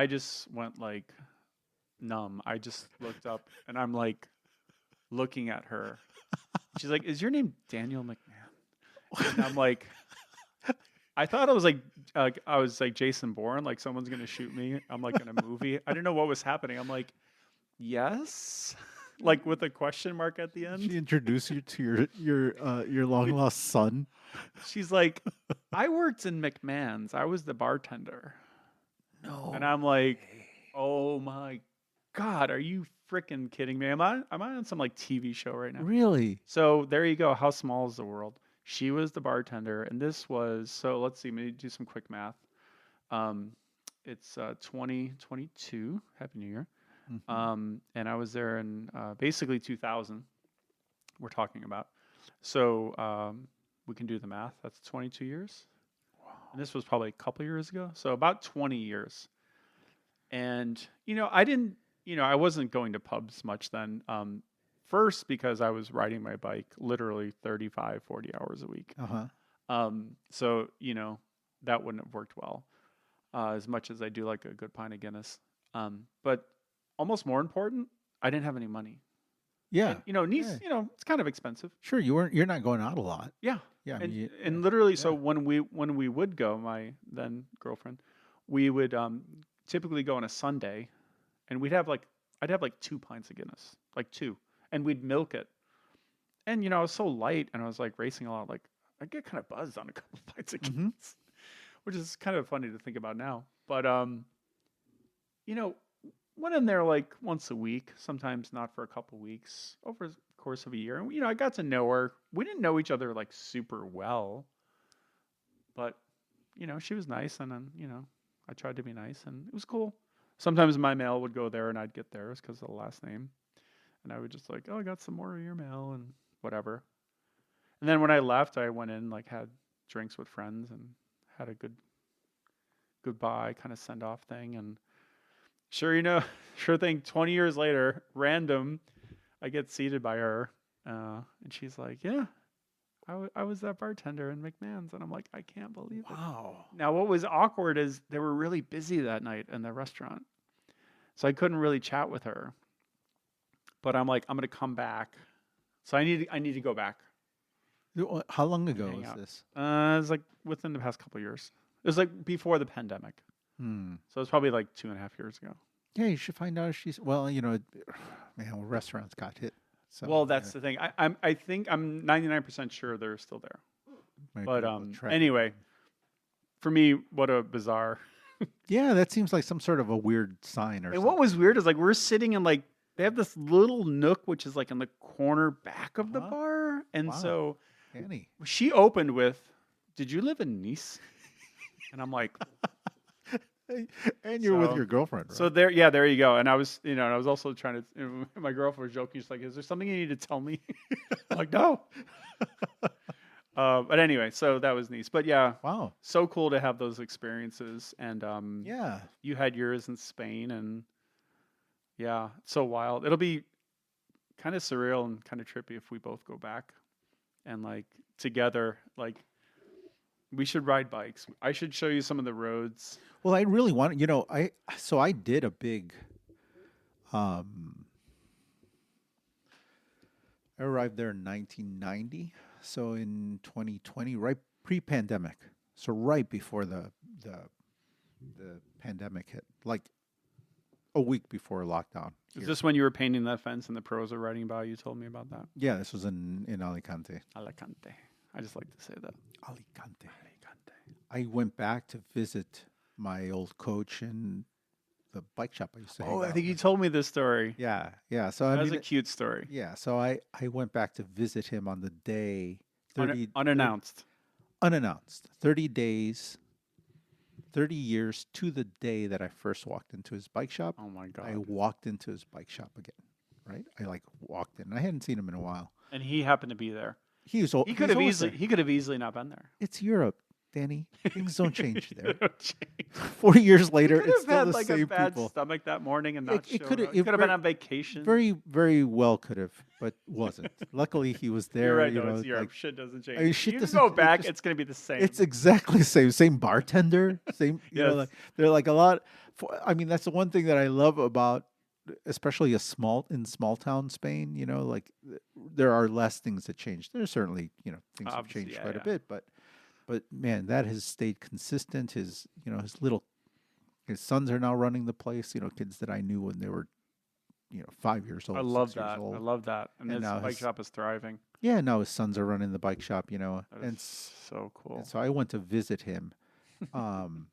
just went like numb. I just looked up and I'm like looking at her. She's like, "Is your name Daniel McMahon?" And I'm like, I thought I was like Jason Bourne, like someone's gonna shoot me. I'm like in a movie. I didn't know what was happening. I'm like, yes, like with a question mark at the end. She introduced you to your long lost son. She's like, "I worked in McMahon's. I was the bartender." No. And I'm like, Oh my God, are you freaking kidding me? Am I on some like TV show right now? Really? So there you go. How small is the world? She was the bartender, and this was so. Let's see. Let me do some quick math. Um, it's 2022. Happy New Year. Hmm. And I was there in basically 2000. We're talking about. So we can do the math. That's 22 years, and this was probably a couple years ago. So about 20 years. And I didn't. I wasn't going to pubs much then. First because I was riding my bike literally 35, 40 hours a week. Uh-huh. So that wouldn't have worked well as much as I do like a good pint of Guinness. But almost more important, I didn't have any money. Yeah. And Nice, Yeah. it's kind of expensive. Sure, you're not going out a lot. Yeah. Yeah. I And mean, and literally, so yeah. when we would go, my then girlfriend, we would typically go on a Sunday, and I'd have like 2 pints of Guinness, like two, and we'd milk it. And I was so light, and I was like racing a lot. Like I get kind of buzzed on a couple of pints of Hmm. Guinness, which is kind of funny to think about now. But you know, went in there like once a week, sometimes not for a couple weeks over the course of a year. And I got to know her. We didn't know each other like super well, but she was nice, and then I tried to be nice, and it was cool. Sometimes my mail would go there, and I'd get theirs because of the last name, and I would just like, oh, I got some more of your mail and whatever. And then when I left, I went in like had drinks with friends and had a good goodbye kind of send off thing, and sure, sure thing. 20 years later, random, I get seated by her, and she's like, "Yeah, I was that bartender in McMahon's," and I'm like, "I can't believe it." Wow. Now, what was awkward is they were really busy that night in the restaurant, so I couldn't really chat with her. But I'm like, I'm gonna come back, so I need to go back How long and ago hang was out. this? It was like within the past couple of years. It was like before the pandemic, Hmm. so it was probably like 2.5 years ago. Yeah, you should find out if she's well. Man, restaurants got hit, so Well, that's the thing. I think I'm 99% sure they're still there. might But be able to track it anyway, down. for me, what a bizarre. Yeah, that seems like some sort of a weird sign or And something. what was weird is like we're sitting in like they have this little nook which is like in the corner back of the Uh-huh. bar, and Wow. so Annie. she opened with, "Did you live in Nice?" And I'm like, And you're with So- your girlfriend, right? so there, yeah, there you go. And I was, and I was also trying to. My girlfriend was joking. She's like, "Is there something you need to tell me?" I'm like, "No." But anyway, so that was nice. But yeah, Wow. so cool to have those experiences. And Yeah. you had yours in Spain, and yeah, it's so wild. It'll be kind of surreal and kind of trippy if we both go back and like together. Like we should ride bikes. I should show you some of the roads. Well, I really want, I did a big um I arrived there in 1990, so in 2020, right pre-pandemic. So right before the pandemic hit, like a week before lockdown. Is Here. this when you were painting that fence and the pros are riding by? You told me about that. Yeah, this was in Alicante. Alicante. I just like to say that. Alicante. Alicante. I went back to visit my old coach in the bike shop I used to hang Oh, I out think you with. told me this story. Yeah, yeah. So I That was mean, a cute story. yeah. So I went back to visit him on the day 30 Unannounced. unannounced. 30 days, 30 years to the day that I first walked into his bike shop. Oh my I god. walked into his bike shop again. Right? I like walked in. I hadn't seen him in a while. And he happened to be there. He was. He could have easily not been there. It's Europe, Danny. Things don't change there. He 40 years later, could it's have still had the like same a bad people. stomach that morning and not It show coulda- up. He it could have ver- been on vacation. Very, very well could have, but wasn't. Luckily, he was there. You're right, you though. know, It's Europe. like, Shit doesn't change. I mean, shit you doesn't- go it back, just- it's going to be the same. it's exactly the same. Same bartender. Same. Yes. Like, they're like a lot. I mean, that's the one thing that I love about, especially in small town Spain. Like there are less things that change. There's certainly things have Obviously, changed yeah, quite yeah. a bit, but man, that has stayed consistent. His sons are now running the place. Kids that I knew when they were 5 years old. I love 6 years that. old. I love that. And And his now bike his- shop is thriving. Yeah, now his sons are running the bike shop. That And is so cool. so I went to visit him, um,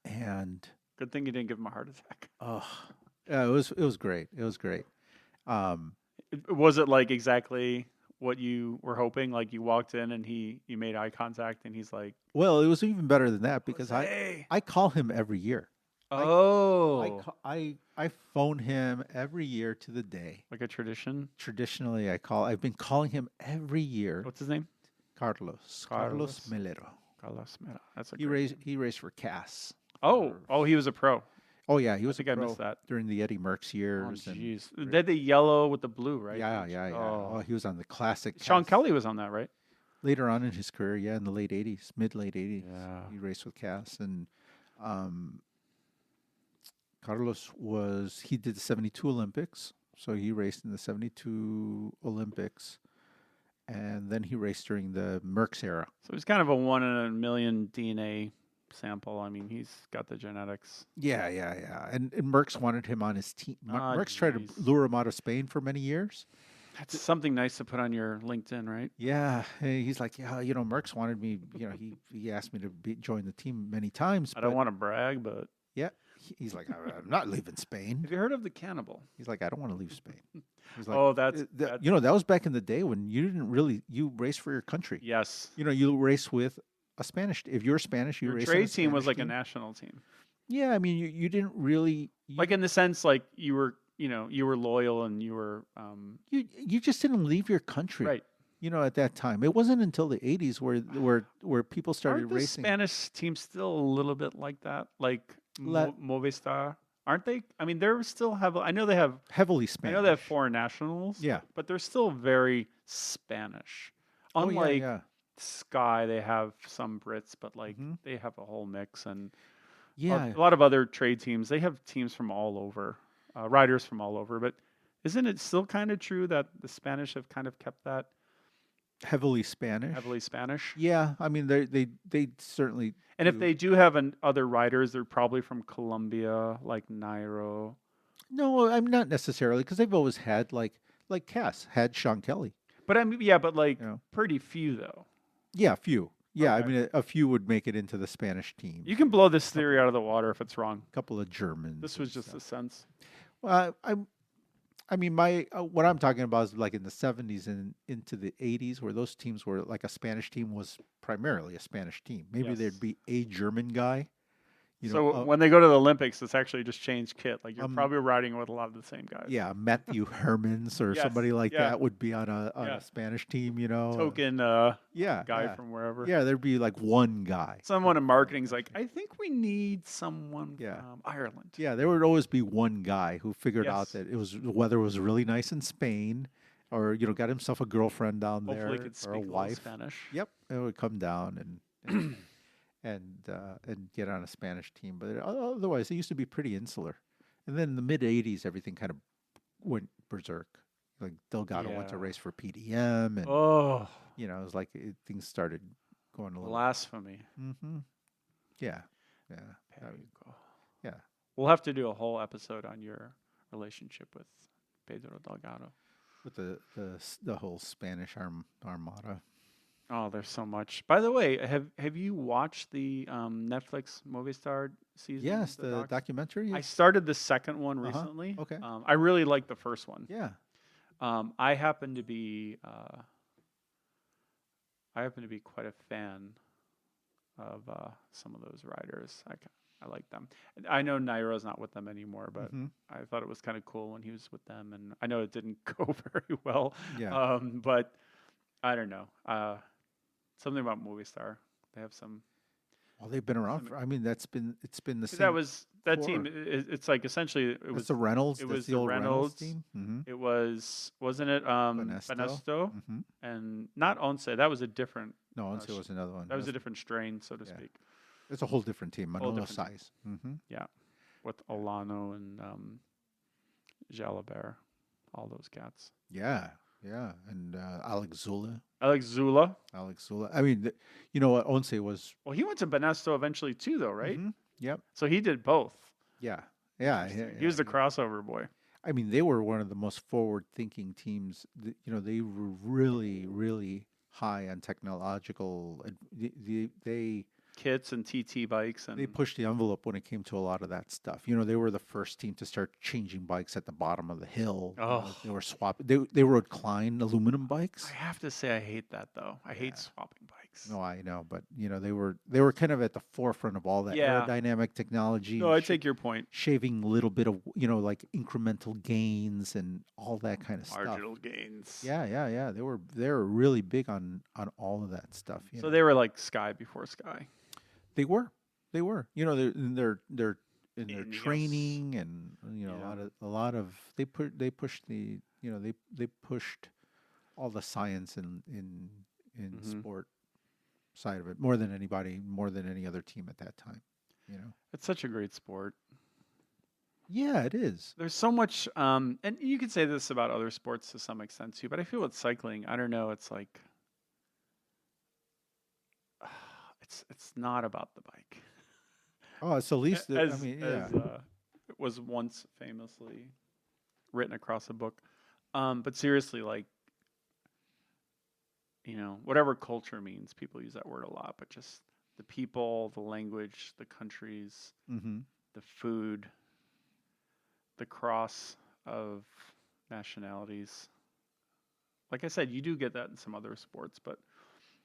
and Good thing you didn't give him a heart attack. Oh, yeah, it was great. It was great. Um, Was it like exactly what you were hoping? Like you walked in and you made eye contact and he's like, well, it was even better than that because I Jose. I call him every year. I Oh, I phone him every year to the day. like a tradition. Traditionally, I've been calling him every year. What's his name? Carlos Melero. Carlos Mera. That's a He great raced name. he raced for Cass. Oh, he was a pro. Oh yeah, he I was a think I pro missed that. during the Eddie Merckx Oh, years and jeez. They had the yellow with the blue, right? yeah, yeah, yeah. Oh, Oh, he was on the classic Sean Cass. Kelly was on that, right? Later on in his career, yeah, in the late '80s, mid late '80s, Yeah. he raced with Cass and um, Carlos he did the '72 Olympics, so he raced in the '72 Olympics, and then he raced during the Merckx era. So he's kind of a 1 in a million DNA sample. I mean, he's got the genetics. Yeah, yeah, yeah. And Merckx wanted him on his team. Ah, Merckx tried to jeez. lure him out of Spain for many years. That's something nice to put on your LinkedIn, right? Yeah, he's like, yeah, Merckx wanted me. He asked me to join the team many times. I don't But want to brag, but yeah, he's like, I'm not leaving Spain. have you heard of the cannibal? He's like, I don't want to leave Spain. He's like, Oh, that's that was back in the day when you didn't really race for your country. yes. You race with a Spanish. If you're Spanish, you Your race. trade on a team was Spanish like team. a national team. Yeah, I mean, you didn't really Like in the sense, like you were loyal and you were you just didn't leave your country. right. At that time, it wasn't until the '80s where people started Aren't the racing. Spanish teams still a little bit like that? Like La- Movistar, aren't they? I mean, they're still have. I know they have. Heavily I Spanish. know they have foreign nationals. Yeah. but they're still very Spanish. Oh, Unlike yeah. Sky, they have some Brits, but like Mhm. they have a whole mix. And Yeah. a lot of other trade teams, they have teams from all over, riders from all over. But isn't it still kind of true that the Spanish have kind of kept that Heavily Spanish. heavily Spanish? Yeah, I mean they certainly. And if do. they do have other riders, they're probably from Colombia, like Nairo. No, I'm not necessarily because they've always had like Cass had Sean Kelly. But I mean, yeah, but like You know. pretty few though. Yeah, a few. Yeah, Okay. I mean a few would make it into the Spanish team. You can blow this theory out of the water if it's wrong. A couple of Germans. This was and just stuff. a sense. Well, I mean, what I'm talking about is like in the '70s and into the '80s, where those teams were like a Spanish team was primarily a Spanish team. Maybe Yes. there'd be a German guy. So when they go to the Olympics, it's actually just changed kit. Like you're Um, probably riding with a lot of the same guys. yeah, Matthew Hermans or Yes, somebody like yeah. that would be on Yeah. a Spanish team. Token Yeah, guy yeah. from wherever. Yeah, there'd be like one guy. Someone in marketing's like, I think we need someone Yeah. from Ireland. Yeah, there would always be one guy who figured out Yes. that the weather was really nice in Spain, or got himself a girlfriend down Hopefully, there could or speak a a little wife. Spanish. Yep, it would come down and get on a Spanish team. But otherwise, it used to be pretty insular. And then in the mid '80s, everything kind of went berserk. Like Delgado went to Yeah. race for PDM, and Oh, it was like things started going a little. blasphemy. Mm-hmm. Yeah, yeah, There that- you go. yeah. We'll have to do a whole episode on your relationship with Pedro Delgado. With the whole Spanish armada. Oh, there's so much. By the way, have you watched the Netflix Movistar season? Yes, the docs? documentary. I started the second one Uh-huh. recently. Okay. I really liked the first one. Yeah. I happen to be quite a fan of some of those riders. I like them. I know Nairo's not with them anymore, but Mhm. I thought it was kind of cool when he was with them, and I know it didn't go very well. Yeah. But I don't know. Something about Movistar. They have some. Well, they've been around for. I mean, it's been the same. That was that core. team. It's like essentially it It's was the Reynolds. it that's was the the old Reynolds. team. Mm-hmm. It wasn't it Benesto Mm-hmm. and not Once. That was a different. No, Uh, Once was another one. That was a different strain, so to Yeah. speak. It's a whole different team. Whole Manolo different size. Mm-hmm. With Olano and Jalabert, all those cats. Yeah, yeah, and Alex Zula. Alex Zula. I mean, you know what? Once was. Well, he went to Benesto eventually too, though, right? Mhm. Yep. So he did both. Yeah. Yeah. He was the crossover boy. I mean, they were one of the most forward-thinking teams. They were really, really high on technological. They kits and TT bikes They and pushed the envelope when it came to a lot of that stuff. You know, they were the first team to start changing bikes at the bottom of the hill. You know, oh, they were swapping. They rode Klein aluminum I bikes. have to say I hate that though. I hate Yeah. swapping bikes. No, I know, but you know, they were kind of at the forefront of all that Yeah. aerodynamic technology No, and I take your point. shaving a little bit of, you know, like incremental gains and all that kind of stuff. Marginal gains. Yeah, yeah, yeah. They were really big on all of that stuff. You So know, they were like Sky before Sky. they were, they were. You know, in their Ingenious. training and you know Yeah. a lot of they pushed the you know they pushed all the science in Hmm. sport side of it more than anybody, more than any other team at that time. You know. It's such a great sport. Yeah, it is. There's so much, and you could say this about other sports to some extent too, but I feel with cycling, I don't know, it's like, it's not about the bike. Oh, it's the least. I As mean, yeah. as it was once famously written across a book. But seriously, like, whatever culture means, people use that word a lot, but just the people, the language, the countries, Mm-hmm. the food, the cross of nationalities. Like I said, you do get that in some other sports, but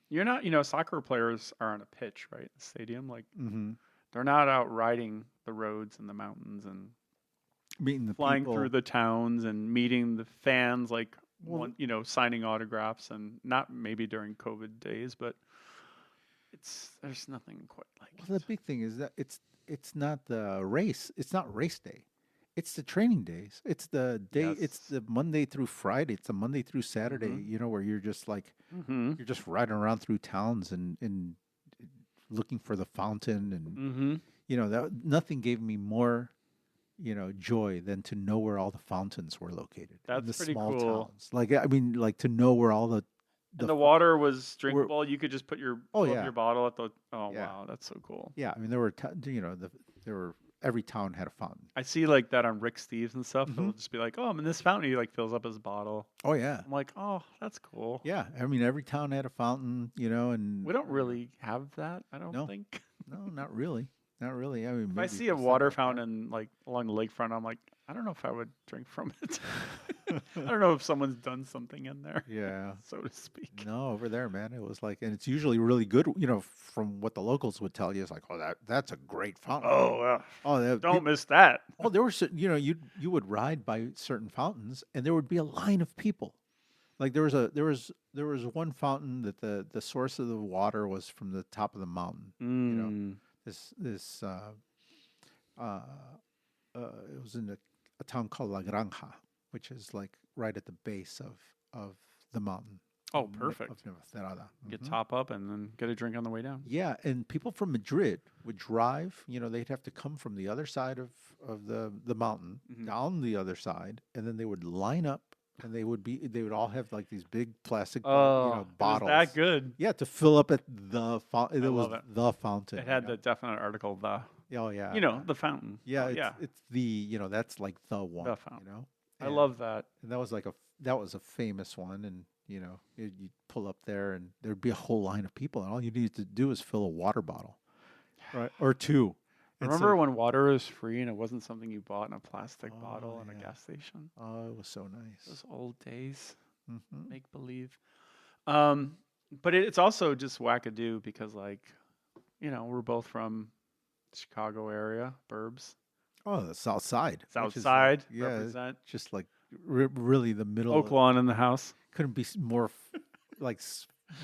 you're not, soccer players are on a pitch, right? The stadium. Like, Mm-hmm. they're not out riding the roads and the mountains and Meeting the flying through people. the towns and meeting the fans, like, Well, signing autographs, and not maybe during COVID days, but there's nothing quite like well, the it. big thing is that it's not the race. It's not race day. It's the training days. It's the day. It's Yes. the Monday through Friday. It's a Monday through Saturday. Mm-hmm. You know, where you're just like Mm-hmm. you're just riding around through towns and looking for the fountain, and Mm-hmm. you know that nothing gave me more joy than to know where all the fountains were located in That's the pretty small cool. towns. Like I mean, like to know where all And the the fo- water was were. drinkable. You could just Oh fill up yeah, your bottle at the. Oh yeah, wow, that's so cool. yeah. I mean, there were there were every town had a fountain. I see like that on Rick Steves and stuff. Hmm. It'll just be like, oh, I'm in this fountain. He like fills up his bottle. Oh yeah, I'm like, oh, that's cool. yeah. I mean, every town had a fountain. And We don't really have that, I don't no, think. no, not really, not really. I mean, If I maybe see if a you step water outside. fountain like along the lakefront, I'm like, I don't know if I would drink from it. I don't know if someone's done something in there, Yeah. so to speak. No, over there, man, it was like, and it's usually really good. From what the locals would tell you, it's like, oh, that's a great fountain. Oh, Oh, don't miss that. oh, there were you would ride by certain fountains, and there would be a line of people. Like there was one fountain that the source of the water was from the top of the mountain. You know, Mm. this uh, it was in a town called La Granja, which is like right at the base of the mountain Oh, of perfect. Nevacerrada. Get Mhm. top up and then get a drink on the way down. Yeah, and people from Madrid would drive. They'd have to come from the other side of the mountain Mhm. down the other side, and then they would line up, and they would all have like these big plastic Oh, it was bottles. that good. Yeah, to fill up at the fountain. It I was love it. the fountain. It had the definite article, Oh yeah. the fountain. Yeah, Oh, it's yeah, it's the that's like the one. the fountain. I And, love that. and that was a famous one, and you'd pull up there, and there'd be a whole line of people, and all you needed to do is fill a water bottle, right, or two. And Remember so, when water was free and it wasn't something you bought in a plastic oh bottle in a yeah, gas station? oh, it was so nice. Those old days, Hmm. make believe. Um, but it's also just wackadoo because, like, we're both from Chicago area, burbs. Oh, the South Side, South which is Side, yeah, represent. just like really the middle. Oaklawn in the house. Couldn't be like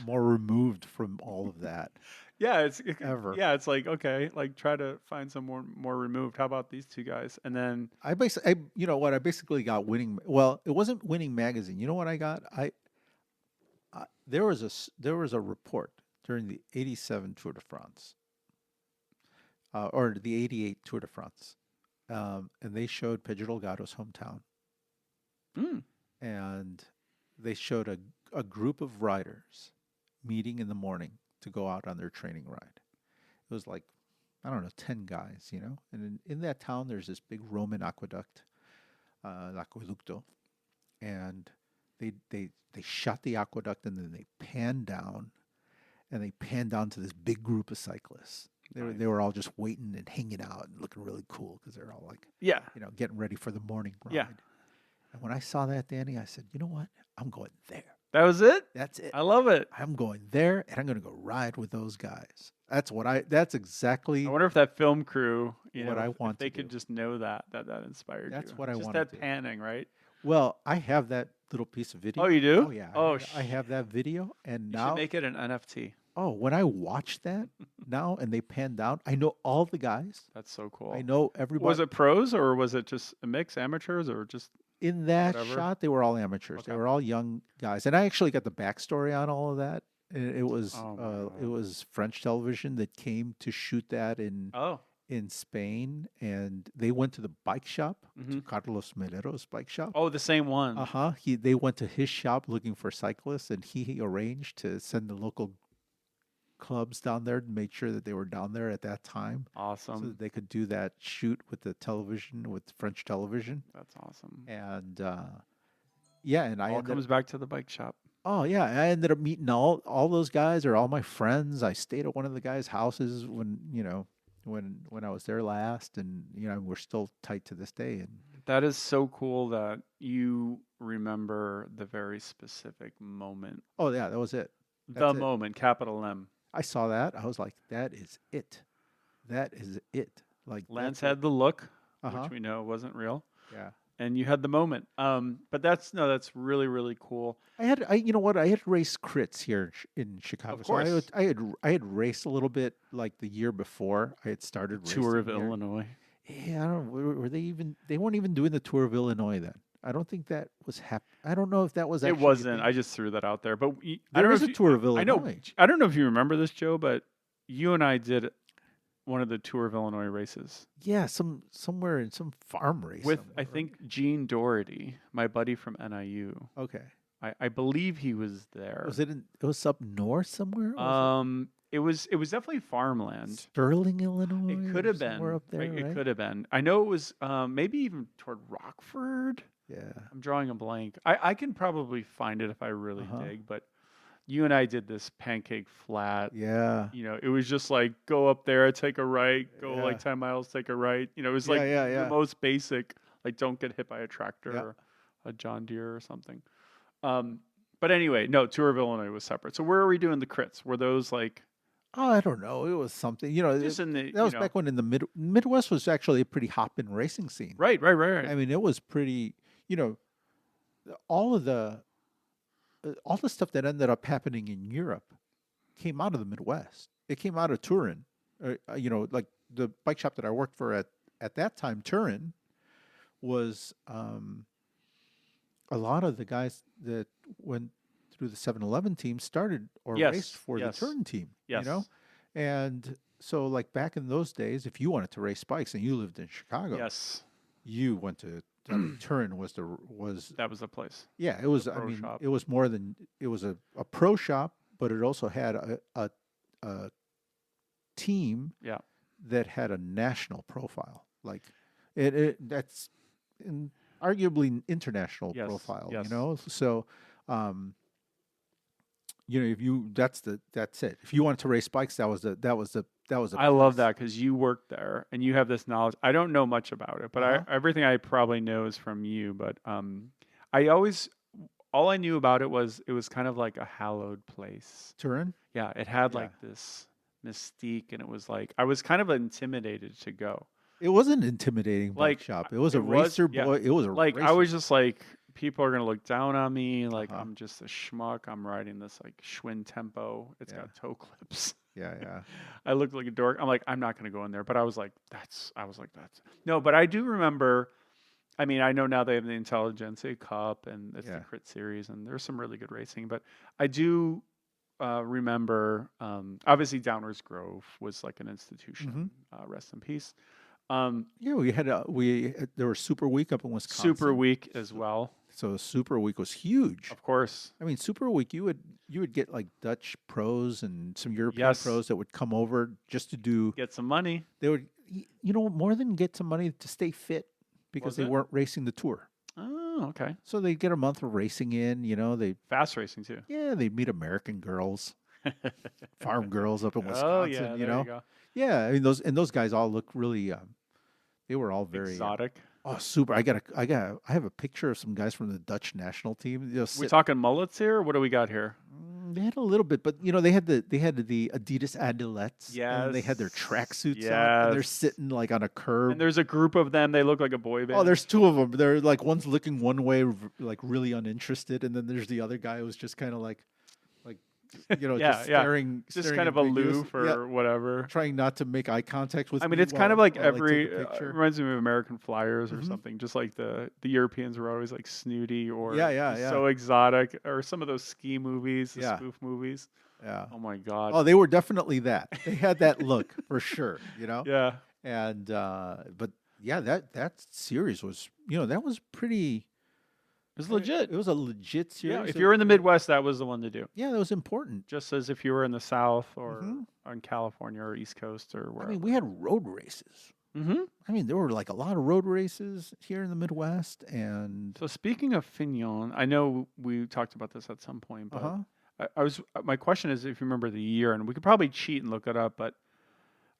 more removed from all of that. Yeah, Ever. yeah, it's like, okay, like try to find some more removed. How about these two guys? And then You know what? I basically got winning. Well, it wasn't Winning Magazine. You know what I got? There was a report during the '87 Tour de France, or the '88 Tour de France, and they showed Pedro Delgado's hometown, mm, and they showed a group of riders meeting in the morning to go out on their training ride. It was like, I don't know, 10 guys, and in that town there's this big Roman aqueduct, l'aqueducto, and they shot the aqueduct, and then they panned down, and they panned down to this big group of cyclists. They were all just waiting and hanging out and looking really cool because they're all like, Yeah. getting ready for the morning ride. Yeah. And when I saw that, Danny, I said, you know what? I'm going there. That was it? That's it. I love it. I'm going there, and I'm going to go ride with those guys. That's exactly I wonder if that film crew, what I want if they to could do. just know that inspired you. That's what I just wanna that do. panning, right? Well, I have that little piece of video. Oh, you do? Oh, yeah. Oh, I have that video, and you now should make it an NFT. when I watch that now and they pan down, I know all the guys. That's so cool. I know everybody. Was it pros or was it just a mix, amateurs or just In that whatever? shot, they were all amateurs. Okay. They were all young guys, and I actually got the backstory on all of that. It was Oh my God. it was French television that came to shoot that Oh, in Spain, and they went to the bike shop, to Mhm. Carlos Melero's bike shop. oh, the same one. They went to his shop looking for cyclists, and he arranged to send the local clubs down there to make sure that they were down there at that time, so Awesome. that they could do that shoot with the television, with French television. That's awesome. And yeah, and I All ended comes back to the bike shop. Oh yeah, I ended up meeting all those guys are all my friends. I stayed at one of the guys' houses when I was there last, and we're still tight to this day. And That is so cool that you remember the very specific moment. oh yeah, that was it. The That's it. moment, capital M. I saw that. I was like, that is it. That is it. Like Lance that's had the look, Uh-huh. which we know wasn't real, it. Yeah. and you had the moment. But that's really, really cool. You know what? I had raced crits here in Chicago. Of So course. I had raced a little bit like the year before. I had started Tour of racing here. Illinois. Yeah, I don't. Were they even? They weren't even doing the tour of Illinois then. I don't think that was I don't know if that was. It Actually a wasn't. thing. I just threw that out there. But I There don't know is if a you- tour of I know. Illinois. I don't know if you remember this, Joe, but you and I did one of the Tour of Illinois races Yeah, somewhere in some farm race. with, somewhere, I right? think, Gene Doherty, my buddy from NIU. Okay. I believe he was there. Was it? It was up north somewhere. It was definitely farmland. Sterling, Illinois. It could or have been somewhere up there. It right? could have been. I know it was maybe even toward Rockford. Yeah. I'm drawing a blank. I can probably find it if I really Uh-huh. dig. But you and I did this pancake flat. Yeah. It was just like go up there, take a right, go Yeah. like 10 miles, take a right. It was like Yeah. the most basic. Like don't get hit by a tractor Yeah. or a John Deere or something. But anyway, no, Tour of Illinois was separate. So where are we doing the crits? Were those like Oh, I don't know. It was something. just in the That was back when in the Midwest was actually a pretty hopping racing scene. right. I mean, it was pretty. All of all the stuff that ended up happening in Europe came out of the Midwest. It came out of Turin. Like the bike shop that I worked for at that time, Turin, was a lot of the guys that went through the 7-Eleven team started or Yes, raced for yes. the Turin team. Yes. And so like back in those days, if you wanted to race bikes and you lived in Chicago, Yes, you went to Turin was that was the place. yeah, it was. The I pro mean, shop. it was more than it was a pro shop, but it also had a team Yeah. that had a national profile. Like that's arguably international Yes, profile. yes. So if that's it. If you wanted to race bikes, that was the I love place. that because you worked there and you have this knowledge. I don't know much about it, but Uh-huh. everything I probably know is from you. But all I knew about it was kind of like a hallowed place. Turin. Yeah, it had Yeah. like this mystique, and it was like I was kind of intimidated to go. It wasn't an intimidating bike Like, shop. It was a it was, racer yeah. boy. It was a Like I racer. was just like, people are gonna look down on me. Like Uh-huh. I'm just a schmuck. I'm riding this like Schwinn Tempo. It's Yeah. got toe clips. Yeah. I looked like a dork. I'm like, I'm not gonna go in there. But I was like, that's no. But I do remember. I mean, I know now they have the Intelligentsia Cup and it's Yeah. the Crit Series, and there's some really good racing. But I do remember, obviously, Downers Grove was like an institution. Rest in peace. Yeah, there was Super Week up in Wisconsin. Super Week as well, So Super Week was huge. of course. I mean, Super Week you would get like Dutch pros and some European Yes. pros that would come over just to do. Get some money. They would, more than get some money to stay fit because Was they it? weren't racing the tour. Oh, okay. So they'd get a month of racing in. They Fast racing too. they'd meet American girls. farm girls up in Oh Wisconsin. yeah, You there you know, go. yeah. I mean those guys all look really. They were all very Exotic. oh super. I have a picture of some guys from the Dutch national team. You know, We talking mullets here? What do we got here? they had a little bit, but they had the Adidas Adilettes, and they had their tracksuits on, and they're Yes. sitting like on a And curb. there's a group of them. They look like a boy Oh, band. there's two of them. They're like one's looking one way, like really uninterested, and then there's the other guy who's just kind of like Yeah, just yeah. staring, Just staring kind of ambiguous. aloof Yeah, or whatever. trying not to make eye contact with I mean, me it's kind of like while I take every a picture. reminds me of American Flyers or Mhm. something. Just like the Europeans were always like snooty or Yeah, just yeah. so exotic, or some of those ski movies, the Yeah. spoof movies. Yeah. Oh my god. Oh, they were definitely that. They had that look for sure, Yeah. And but yeah, that series was, that was pretty. It was I mean, legit. It was a legit series. Yeah. If you were in the Midwest, that was the one to do. Yeah, that was important. Just as if you were in the South or Mhm. on California or East Coast or I wherever. mean, we had road races. Mm-hmm. I mean, there were like a lot of road races here in the Midwest, and So speaking of Fignon, I know we talked about this at some point, but uh-huh. I was my question is if you remember the year, and we could probably cheat and look it up, but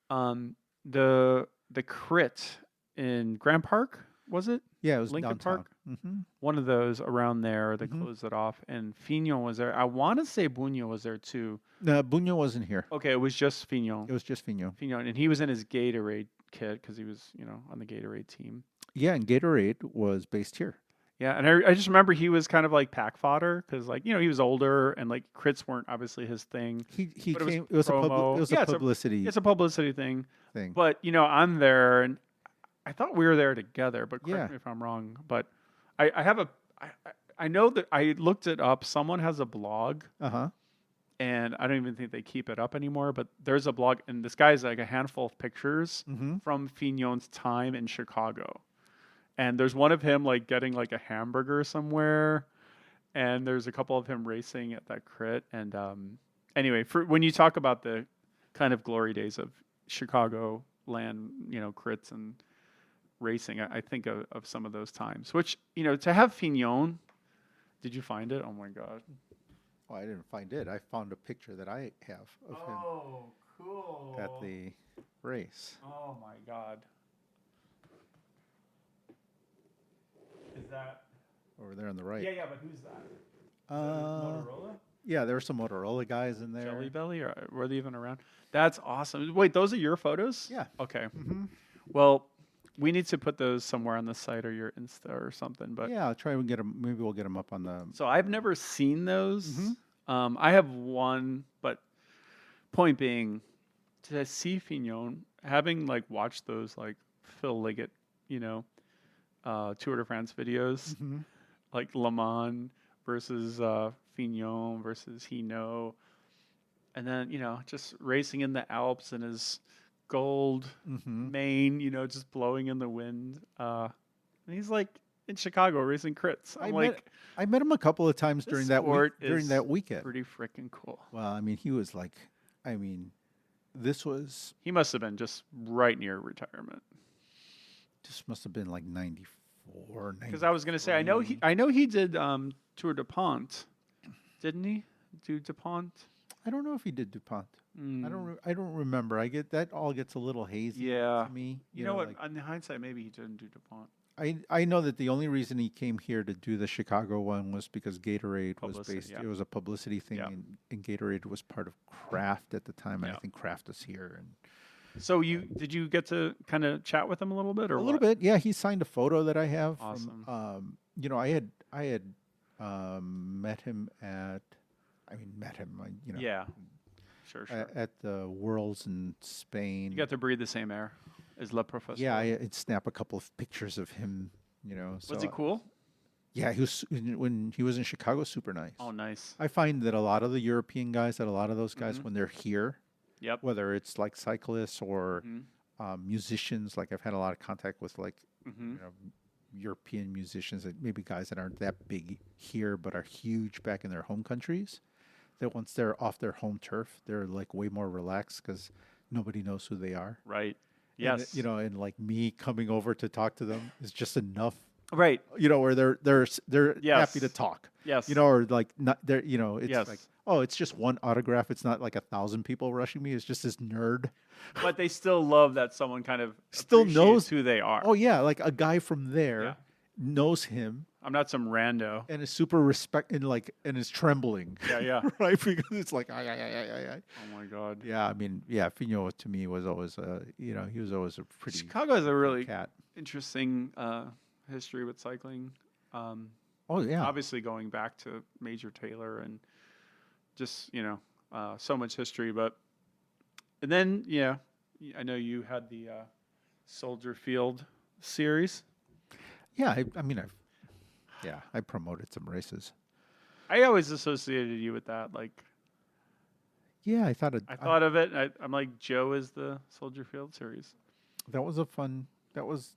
um, the crit in Grand Park, was it Yeah, it was Lincoln downtown. Park? Mm-hmm. One of those around there. They Mhm. closed it off, and Fignon was there. I want to say Buño was there too. No, Buño wasn't here. Okay, it was just Fignon. It was just Fino. Fignon, and he was in his Gatorade kit because he was, on the Gatorade team. Yeah, and Gatorade was based here. Yeah, and I just remember he was kind of like pack fodder because, like, he was older and like crits weren't obviously his thing. He But it was came. It was promo. it was Yeah, a publicity It's a publicity thing. thing. But I'm there, and I thought we were there together. But correct Yeah. me if I'm wrong. But I have I know that I looked it up. Someone has a blog, Uh-huh. and I don't even think they keep it up anymore. But there's a blog, and this guy's like a handful of pictures Mm-hmm. from Fignon's time in Chicago. And there's one of him like getting like a hamburger somewhere, and there's a couple of him racing at that crit. And anyway, for when you talk about the kind of glory days of Chicago land, crits and racing, I think of some of those times. Which to have Fignon, did you find it? Oh my god! Oh, I didn't find it. I found a picture that I have of Oh, cool! him at the race. Oh my god! Is that? Over there on the right. Yeah, but who's that? Uh, yeah, there were some Motorola guys in there. Jelly Belly, or were they even around? That's awesome. Wait, those are your photos? Yeah. Okay. Mm-hmm. Well, we need to put those somewhere on the site or your Insta or something. But Yeah, I'll try and get them. Maybe we'll get them up on the. so I've never seen those. Mhm. I have one, but point being, to see Fignon, having like watched those like Phil Liggett, Tour de France videos, Mm-hmm. like Le Mans versus Fignon versus Hino, and then just racing in the Alps in his gold Mm-hmm. mane, just blowing in the wind. And he's like in Chicago racing crits. I met him a couple of times This during that sport during is that weekend. pretty freaking cool. Well, I mean, he was like, this was He must have been just right near retirement. this must have been like 94, Because I was gonna say, I know he did Tour de Pont, didn't he? Do DuPont? I don't know if he did DuPont. Mm. I don't remember. I get that all gets a little hazy Yeah. to me. You know what? like, On the hindsight, maybe he didn't do DuPont. I know that the only reason he came here to do the Chicago one was because Gatorade was Publicity, based. yeah. It was a publicity thing, Yeah. and Gatorade was part of Kraft at the time, and Yeah. I think Kraft was here and So did you get to kind of chat with him a little bit, or a little what? bit. Yeah, he signed a photo that I have. Awesome. From, I had met him at. I mean, met him. Yeah, sure. At the Worlds in Spain. You got to breathe the same air as Le Professor. Yeah, I'd snap a couple of pictures of him. So, Was he cool? Yeah, he was when he was in Chicago. Super nice. Oh, nice. I find that a lot of the European guys, that a lot of those guys, Mhm. when they're here, Yep. whether it's like cyclists or Mm-hmm. musicians, like I've had a lot of contact with like Mm-hmm. European musicians, that maybe guys that aren't that big here but are huge back in their home countries. That once they're off their home turf, they're like way more relaxed because nobody knows who they are. Right. And, Yes. and like me coming over to talk to them is just enough. Right. Where they're happy to Yes. talk, Yes. or like not they're it's Yes. like, oh, it's just one autograph. It's not like 1,000 people rushing me. It's just this nerd But they still love that someone kind of still appreciates knows. who they are. Oh yeah, like a guy from Yeah. there knows him I'm not some rando. and is super respect and is trembling. Yeah, yeah. Right, because it's like I. Oh my God. Yeah, I mean, yeah, Fino to me was always he was always a pretty Chicago has a really cat. interesting history with cycling. Oh yeah, Obviously going back to Major Taylor and just so much history. But and then I know you had the Soldier Field series. yeah. I mean, I promoted some races. I always associated you with that. Like Yeah, I thought I thought of it. I'm like, Joe is the Soldier Field series. that was a fun. That was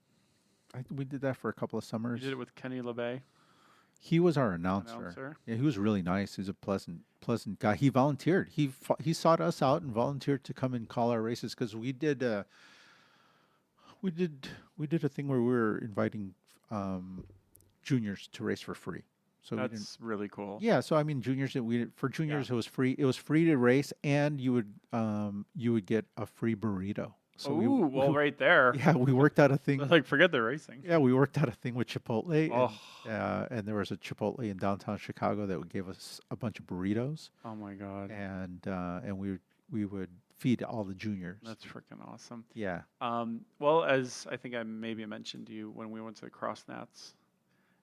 we did that for a couple of You summers. did it with Kenny LeBay. He was our announcer. Yeah, he was really nice. He's a pleasant guy. He volunteered. He sought us out and volunteered to come and call our races because we did a thing where we were inviting juniors to race for free. So That's really cool. yeah. So I mean, juniors for juniors it was free. It was free to race, and you would get a free burrito. So Well, right there. yeah, we worked out a thing. Like, forget the racing. Yeah, we worked out a thing with Chipotle, Oh. and there was a Chipotle in downtown Chicago that gave us a bunch of burritos, Oh my God. and we would feed all the juniors. That's freaking awesome. Yeah. Well, as I think I maybe mentioned to you when we went to Cross Nats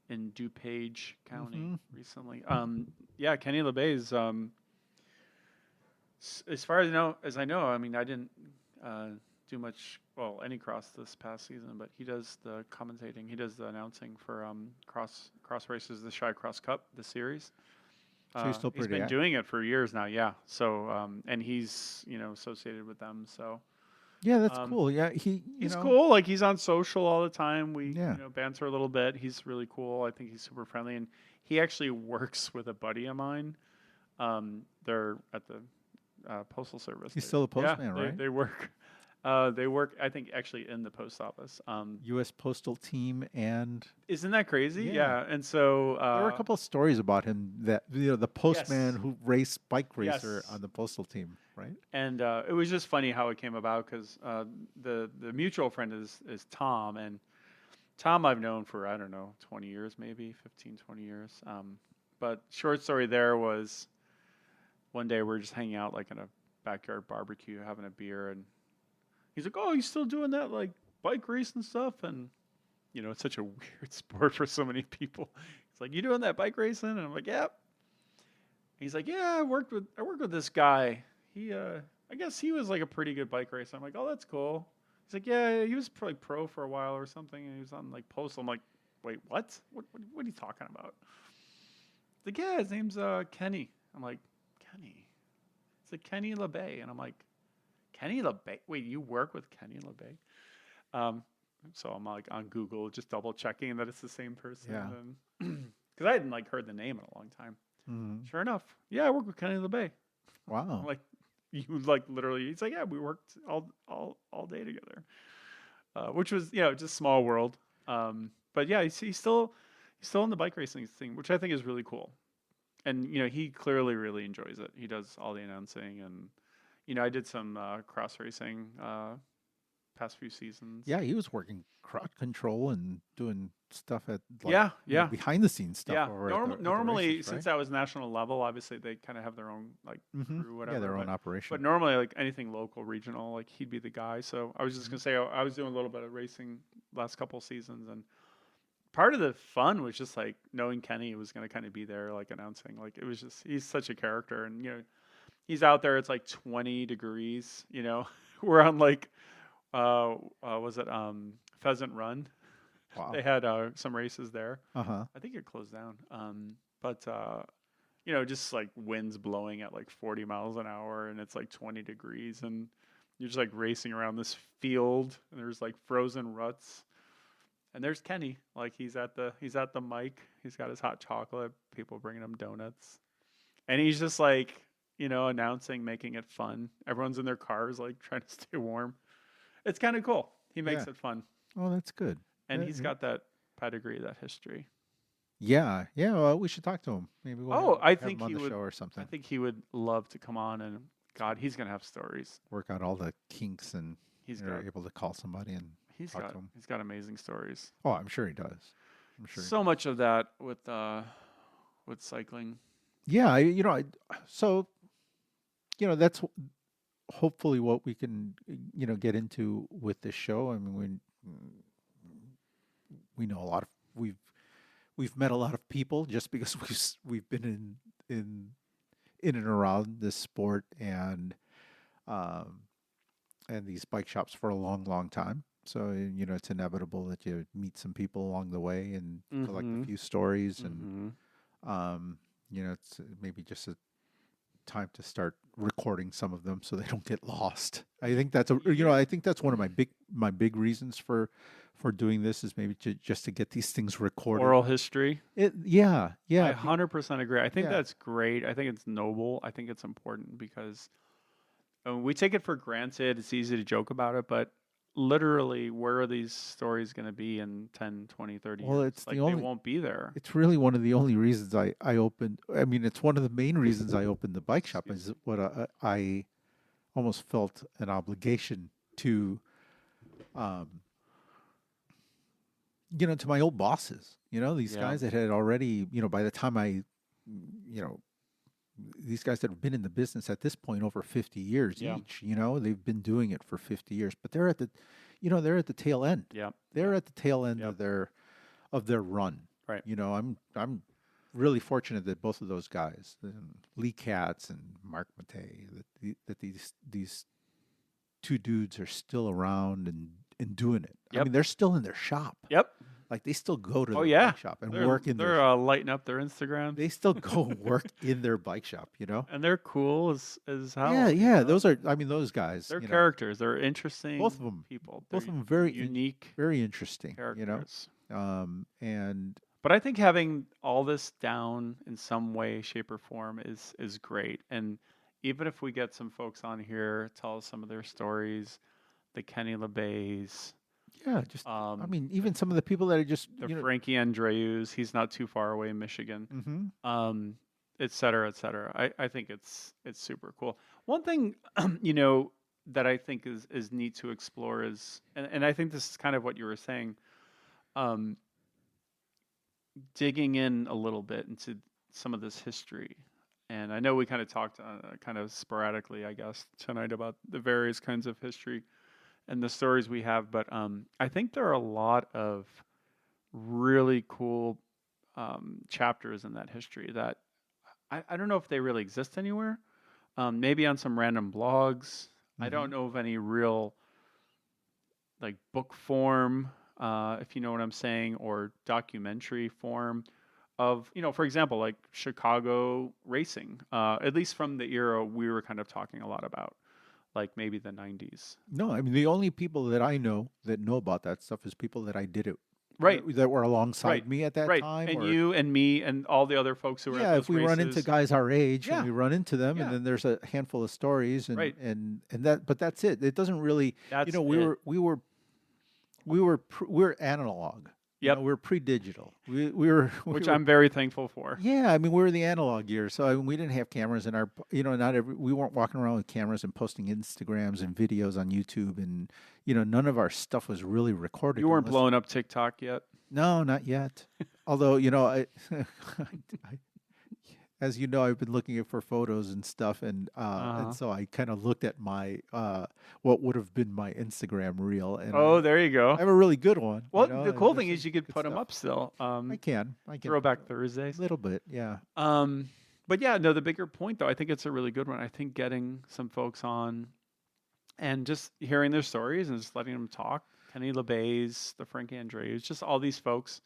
in DuPage County recently. Yeah, Kenny LeBay's, as far as I know, I mean, I didn't do much, any cross this past season, but he does the commentating, he does the announcing for cross races, the Shy Cross Cup, the series. So he's still He's pretty been doing it for years now, yeah. So, and he's associated with them, so. Yeah, that's cool. Yeah, He's cool. Like, he's on social all the time. We Yeah. banter a little bit. He's really cool. I think he's super friendly, and he actually works with a buddy of mine. They're at the postal service. He's still a postman, yeah, right? They work. They work, I think, actually in the post office. U.S. Postal Team, and Isn't that crazy? Yeah. Yeah. And so there were a couple of stories about him that the postman Yes. who raced bike racer Yes. on the postal team, right? And it was just funny how it came about because the mutual friend is Tom, and Tom I've known for, I don't know, 20 years, maybe 15, 20 years. But short story there was one day we're just hanging out like in a backyard barbecue, having a beer, and he's like, "Oh, you still doing that like bike race and stuff?" And it's such a weird sport for so many people. He's like, "You doing that bike racing?" And I'm like, "Yep." He's like, "Yeah, I worked with this guy. He I guess he was like a pretty good bike racer." I'm like, "Oh, that's cool." He's like, "Yeah, he was probably pro for a while or something, and he was on like postal." I'm like, "Wait, what? What are you talking about?" He's like, "Yeah, his name's Kenny." I'm like, "Kenny?" It's like Kenny LeBay, and I'm like, "Kenny LeBay? Wait, you work with Kenny LeBay?" So I'm like on Google, just double checking that it's the same person. Yeah. Because I hadn't like heard the name in a long time. Mm-hmm. Sure enough, yeah, I work with Kenny LeBay. Wow. I'm like, you like literally? He's like, yeah, we worked all day together, which was just small world. But yeah, he's still in the bike racing thing, which I think is really cool. And he clearly really enjoys it. He does all the announcing, and I did some cross racing past few seasons. Yeah, he was working crowd control and doing stuff at behind the scenes stuff. Yeah, over at the normally races, since right? that was national level, obviously they kind of have their own like crew, whatever. Yeah, their own operation. But normally, like anything local, regional, like he'd be the guy. So I was just gonna say I was doing a little bit of racing last couple seasons, and part of the fun was just like knowing Kenny was gonna kind of be there, like announcing. Like it was just he's such a character, and he's out there. It's like 20 degrees. We're on like was it Pheasant Run? Wow. They had some races there. Uh-huh. I think it closed down. But just like winds blowing at like 40 miles an hour, and it's like 20 degrees, and you're just like racing around this field, and there's like frozen ruts. And there's Kenny, like he's at the mic. He's got his hot chocolate. People bringing him donuts, and he's just like announcing, making it fun. Everyone's in their cars, like trying to stay warm. It's kind of cool. He makes it fun. Oh, that's good. And he's got that pedigree, that history. Yeah, yeah. Well, we should talk to him. Maybe we'll Oh, I have think him on he the would. show or I something. think he would love to come on, and God, he's gonna have stories. Work out all the kinks, and He's you're got able to call somebody and talk to him. he's got amazing stories. Oh, I'm sure he does. I'm sure he So does. much of that with cycling. Yeah, so that's hopefully what we can get into with this show. I mean, we know a lot of we've met a lot of people just because we've been in and around this sport um, and these bike shops for a long time. So it's inevitable that you meet some people along the way and collect a few stories, and it's maybe just a time to start recording some of them so they don't get lost. I think that's I think that's one of my big reasons for doing this, is maybe just to get these things recorded. Oral history. Yeah. I 100% agree. I think Yeah. that's great. I think it's noble. I think it's important because we take it for granted. It's easy to joke about it, but literally, where are these stories going to be in 10, 20, 30 Well, years? it's Like, the only. they won't be there. It's really one of the only reasons I opened. I mean, it's one of the main reasons I opened the bike shop. Excuse Is what I almost felt an obligation to, to my old bosses. These Yeah. guys that had already, by the time you know, these guys that have been in the business at this point over 50 years Yeah. each. They've been doing it for 50 years, but they're at the tail end. Yeah. They're at the tail end Yep. of their run. Right. I'm really fortunate that both of those guys, Lee Katz and Mark Matei, that these two dudes are still around and doing it. I Yep. mean, they're still in their shop. Yep. Like they still go to Oh, their yeah. bike shop and They're, work in they're their. lighting up their Instagram. They still go work in their bike shop. And they're cool as hell. Yeah, you yeah. know? Those guys. They're characters. They're interesting. Both of them. People. Both of They're them very unique very interesting. characters. And But I think having all this down in some way, shape, or form is great. And even if we get some folks on here tell us some of their stories, the Kenny LeBays, yeah, just I mean, even some of the people that are just the Frankie Andrews, he's not too far away in Michigan, et cetera, et cetera. I think it's super cool. One thing, that I think is neat to explore is, and I think this is kind of what you were saying, digging in a little bit into some of this history. And I know we kind of talked kind of sporadically, I guess, tonight about the various kinds of history and the stories we have. But I think there are a lot of really cool chapters in that history that I don't know if they really exist anywhere. Maybe on some random blogs. I don't know of any real like book form, if you know what I'm saying, or documentary form of, for example, like Chicago racing, at least from the era we were kind of talking a lot about, like maybe the 90s. No, I mean, the only people that I know that know about that stuff is people that I did it. Right. That were alongside Right. me at that Right. time. And or, you and me and all the other folks who were at yeah, those if we run into races. guys our age Yeah. and we run into them, Yeah. and then there's a handful of stories, and Right. and that, but that's it. It doesn't really, That's we were analog. Yep. We're pre-digital. We were, which I'm very thankful for. Yeah, I mean, we were the analog years, so I mean, we didn't have cameras in our, we weren't walking around with cameras and posting Instagrams and videos on YouTube, and none of our stuff was really recorded. You weren't blowing up TikTok yet? No, not yet. Although, I, as you know, I've been looking for photos and stuff, and so I kind of looked at my what would have been my Instagram reel, and There you go. I have a really good one. Well, the cool thing is you could put them stuff. up still. I can Throwback Thursdays. a little bit, yeah. But yeah, no, the bigger point though, I think it's a really good one. I think getting some folks on and just hearing their stories and just letting them talk. Kenny LeBays, the Frank Andrews, just all these folks,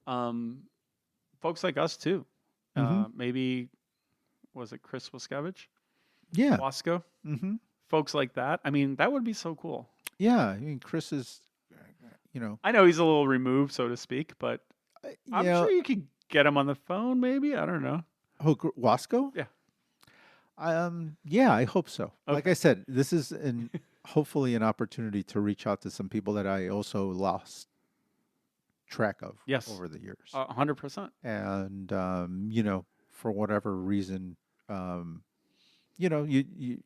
folks like us too. Maybe, was it Chris Waskevich? Yeah. Wasco? Folks like that. I mean, that would be so cool. Yeah, I mean, Chris is, I know he's a little removed, so to speak, but I'm yeah. sure you could get him on the phone, maybe. I don't know. Oh, Wasco? Yeah. Yeah, I hope so. Okay. Like I said, this is hopefully an opportunity to reach out to some people that I also lost track of Yes. over the years. 100%. And you know, for whatever reason, you know, you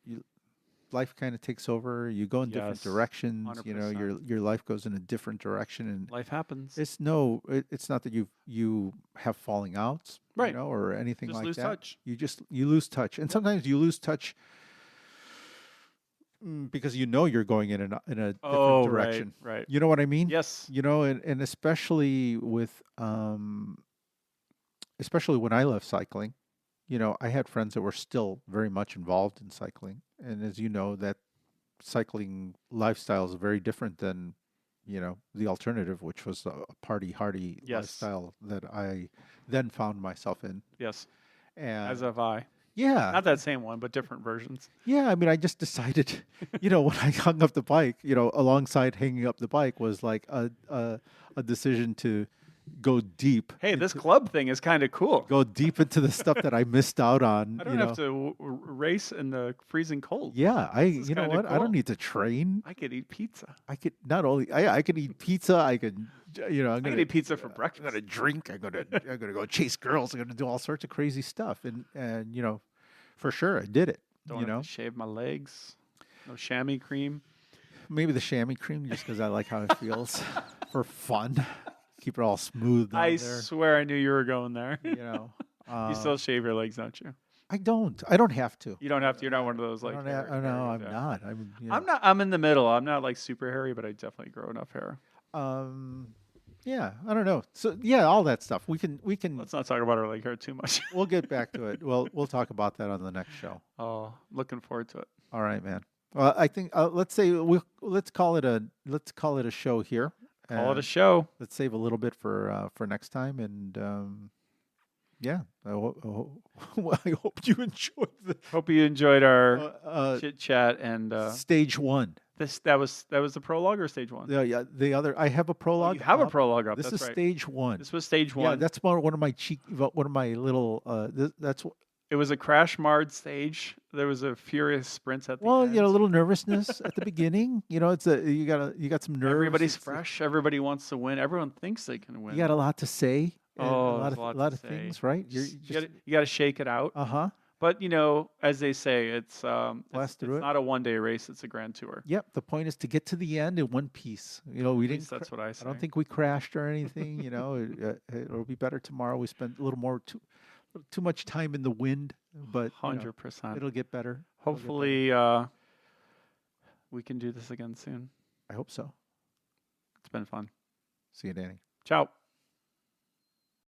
life kind of takes over. You go in different Yes. directions. You know, 100%. your life goes in a different direction, and Life happens. it's it's not that you have falling outs, you Right. know, or anything Just like lose that. touch. You lose touch, and sometimes you lose touch because you know you're going in a different direction. Right. You know what I mean? Yes. You know, and especially especially when I left cycling, you know, I had friends that were still very much involved in cycling, and as you know, that cycling lifestyle is very different than, you know, the alternative, which was a party hardy Yes. lifestyle that I then found myself in. Yes. And As have I. yeah, Not that same one, but different versions. yeah. I mean, I just decided, you know, when I hung up the bike, you know, alongside hanging up the bike was like a decision to go deep. Hey, this club thing is kind of cool. Go deep into the stuff that I missed out on. I don't have to race in the freezing cold. Yeah, you know what? Cool. I don't need to train. I could eat pizza. I could not only I could eat pizza. I could, you know, I could eat pizza for breakfast. I'm gonna drink. I'm gonna go chase girls. I'm gonna do all sorts of crazy stuff. And you know, for sure, I did it. Don't you have know, to shave my legs. No chamois cream. maybe the chamois cream just because I like how it feels for fun. Keep it all smooth. I there. swear I knew you were going there. You know, You still shave your legs, don't you? I don't. I don't have to. You don't have to. You're not one of those like. I don't hairy have, no, I'm hairies, yeah. not. I'm. You know, I'm not. I'm in the middle. I'm not like super hairy, but I definitely grow enough hair. Yeah, I don't know. So yeah, all that stuff. We can. Let's not talk about our leg hair too much. We'll get back to it. We'll talk about that on the next show. Oh, looking forward to it. All right, man. Well, I think let's call it a show here. Call it a show. Let's save a little bit for next time, and yeah, I hope you enjoyed the Hope you enjoyed our chit chat and stage one. that was the prologue or stage one? Yeah, the other. I have a prologue. You have a up. prologue up. This That's is right. stage one. This was stage Yeah, one. that's one of my little. That's It was a crash marred stage. There was a furious sprint at the well, end. you know, a little nervousness at the beginning. You know, you got some nerves. Everybody's fresh. Everybody wants to win. Everyone thinks they can win. You got a lot to say. Oh, a lot of say. things, right? You got to shake it out. But you know, as they say, it's not a one-day race. It's a grand tour. Yep. The point is to get to the end in one piece. You know, we didn't. That's what I say. I don't think we crashed or anything. You know, it'll be better tomorrow. We spent a little more too much time in the wind, but 100%. It'll get better. Hopefully, we can do this again soon. I hope so. It's been fun. See you, Danny. Ciao.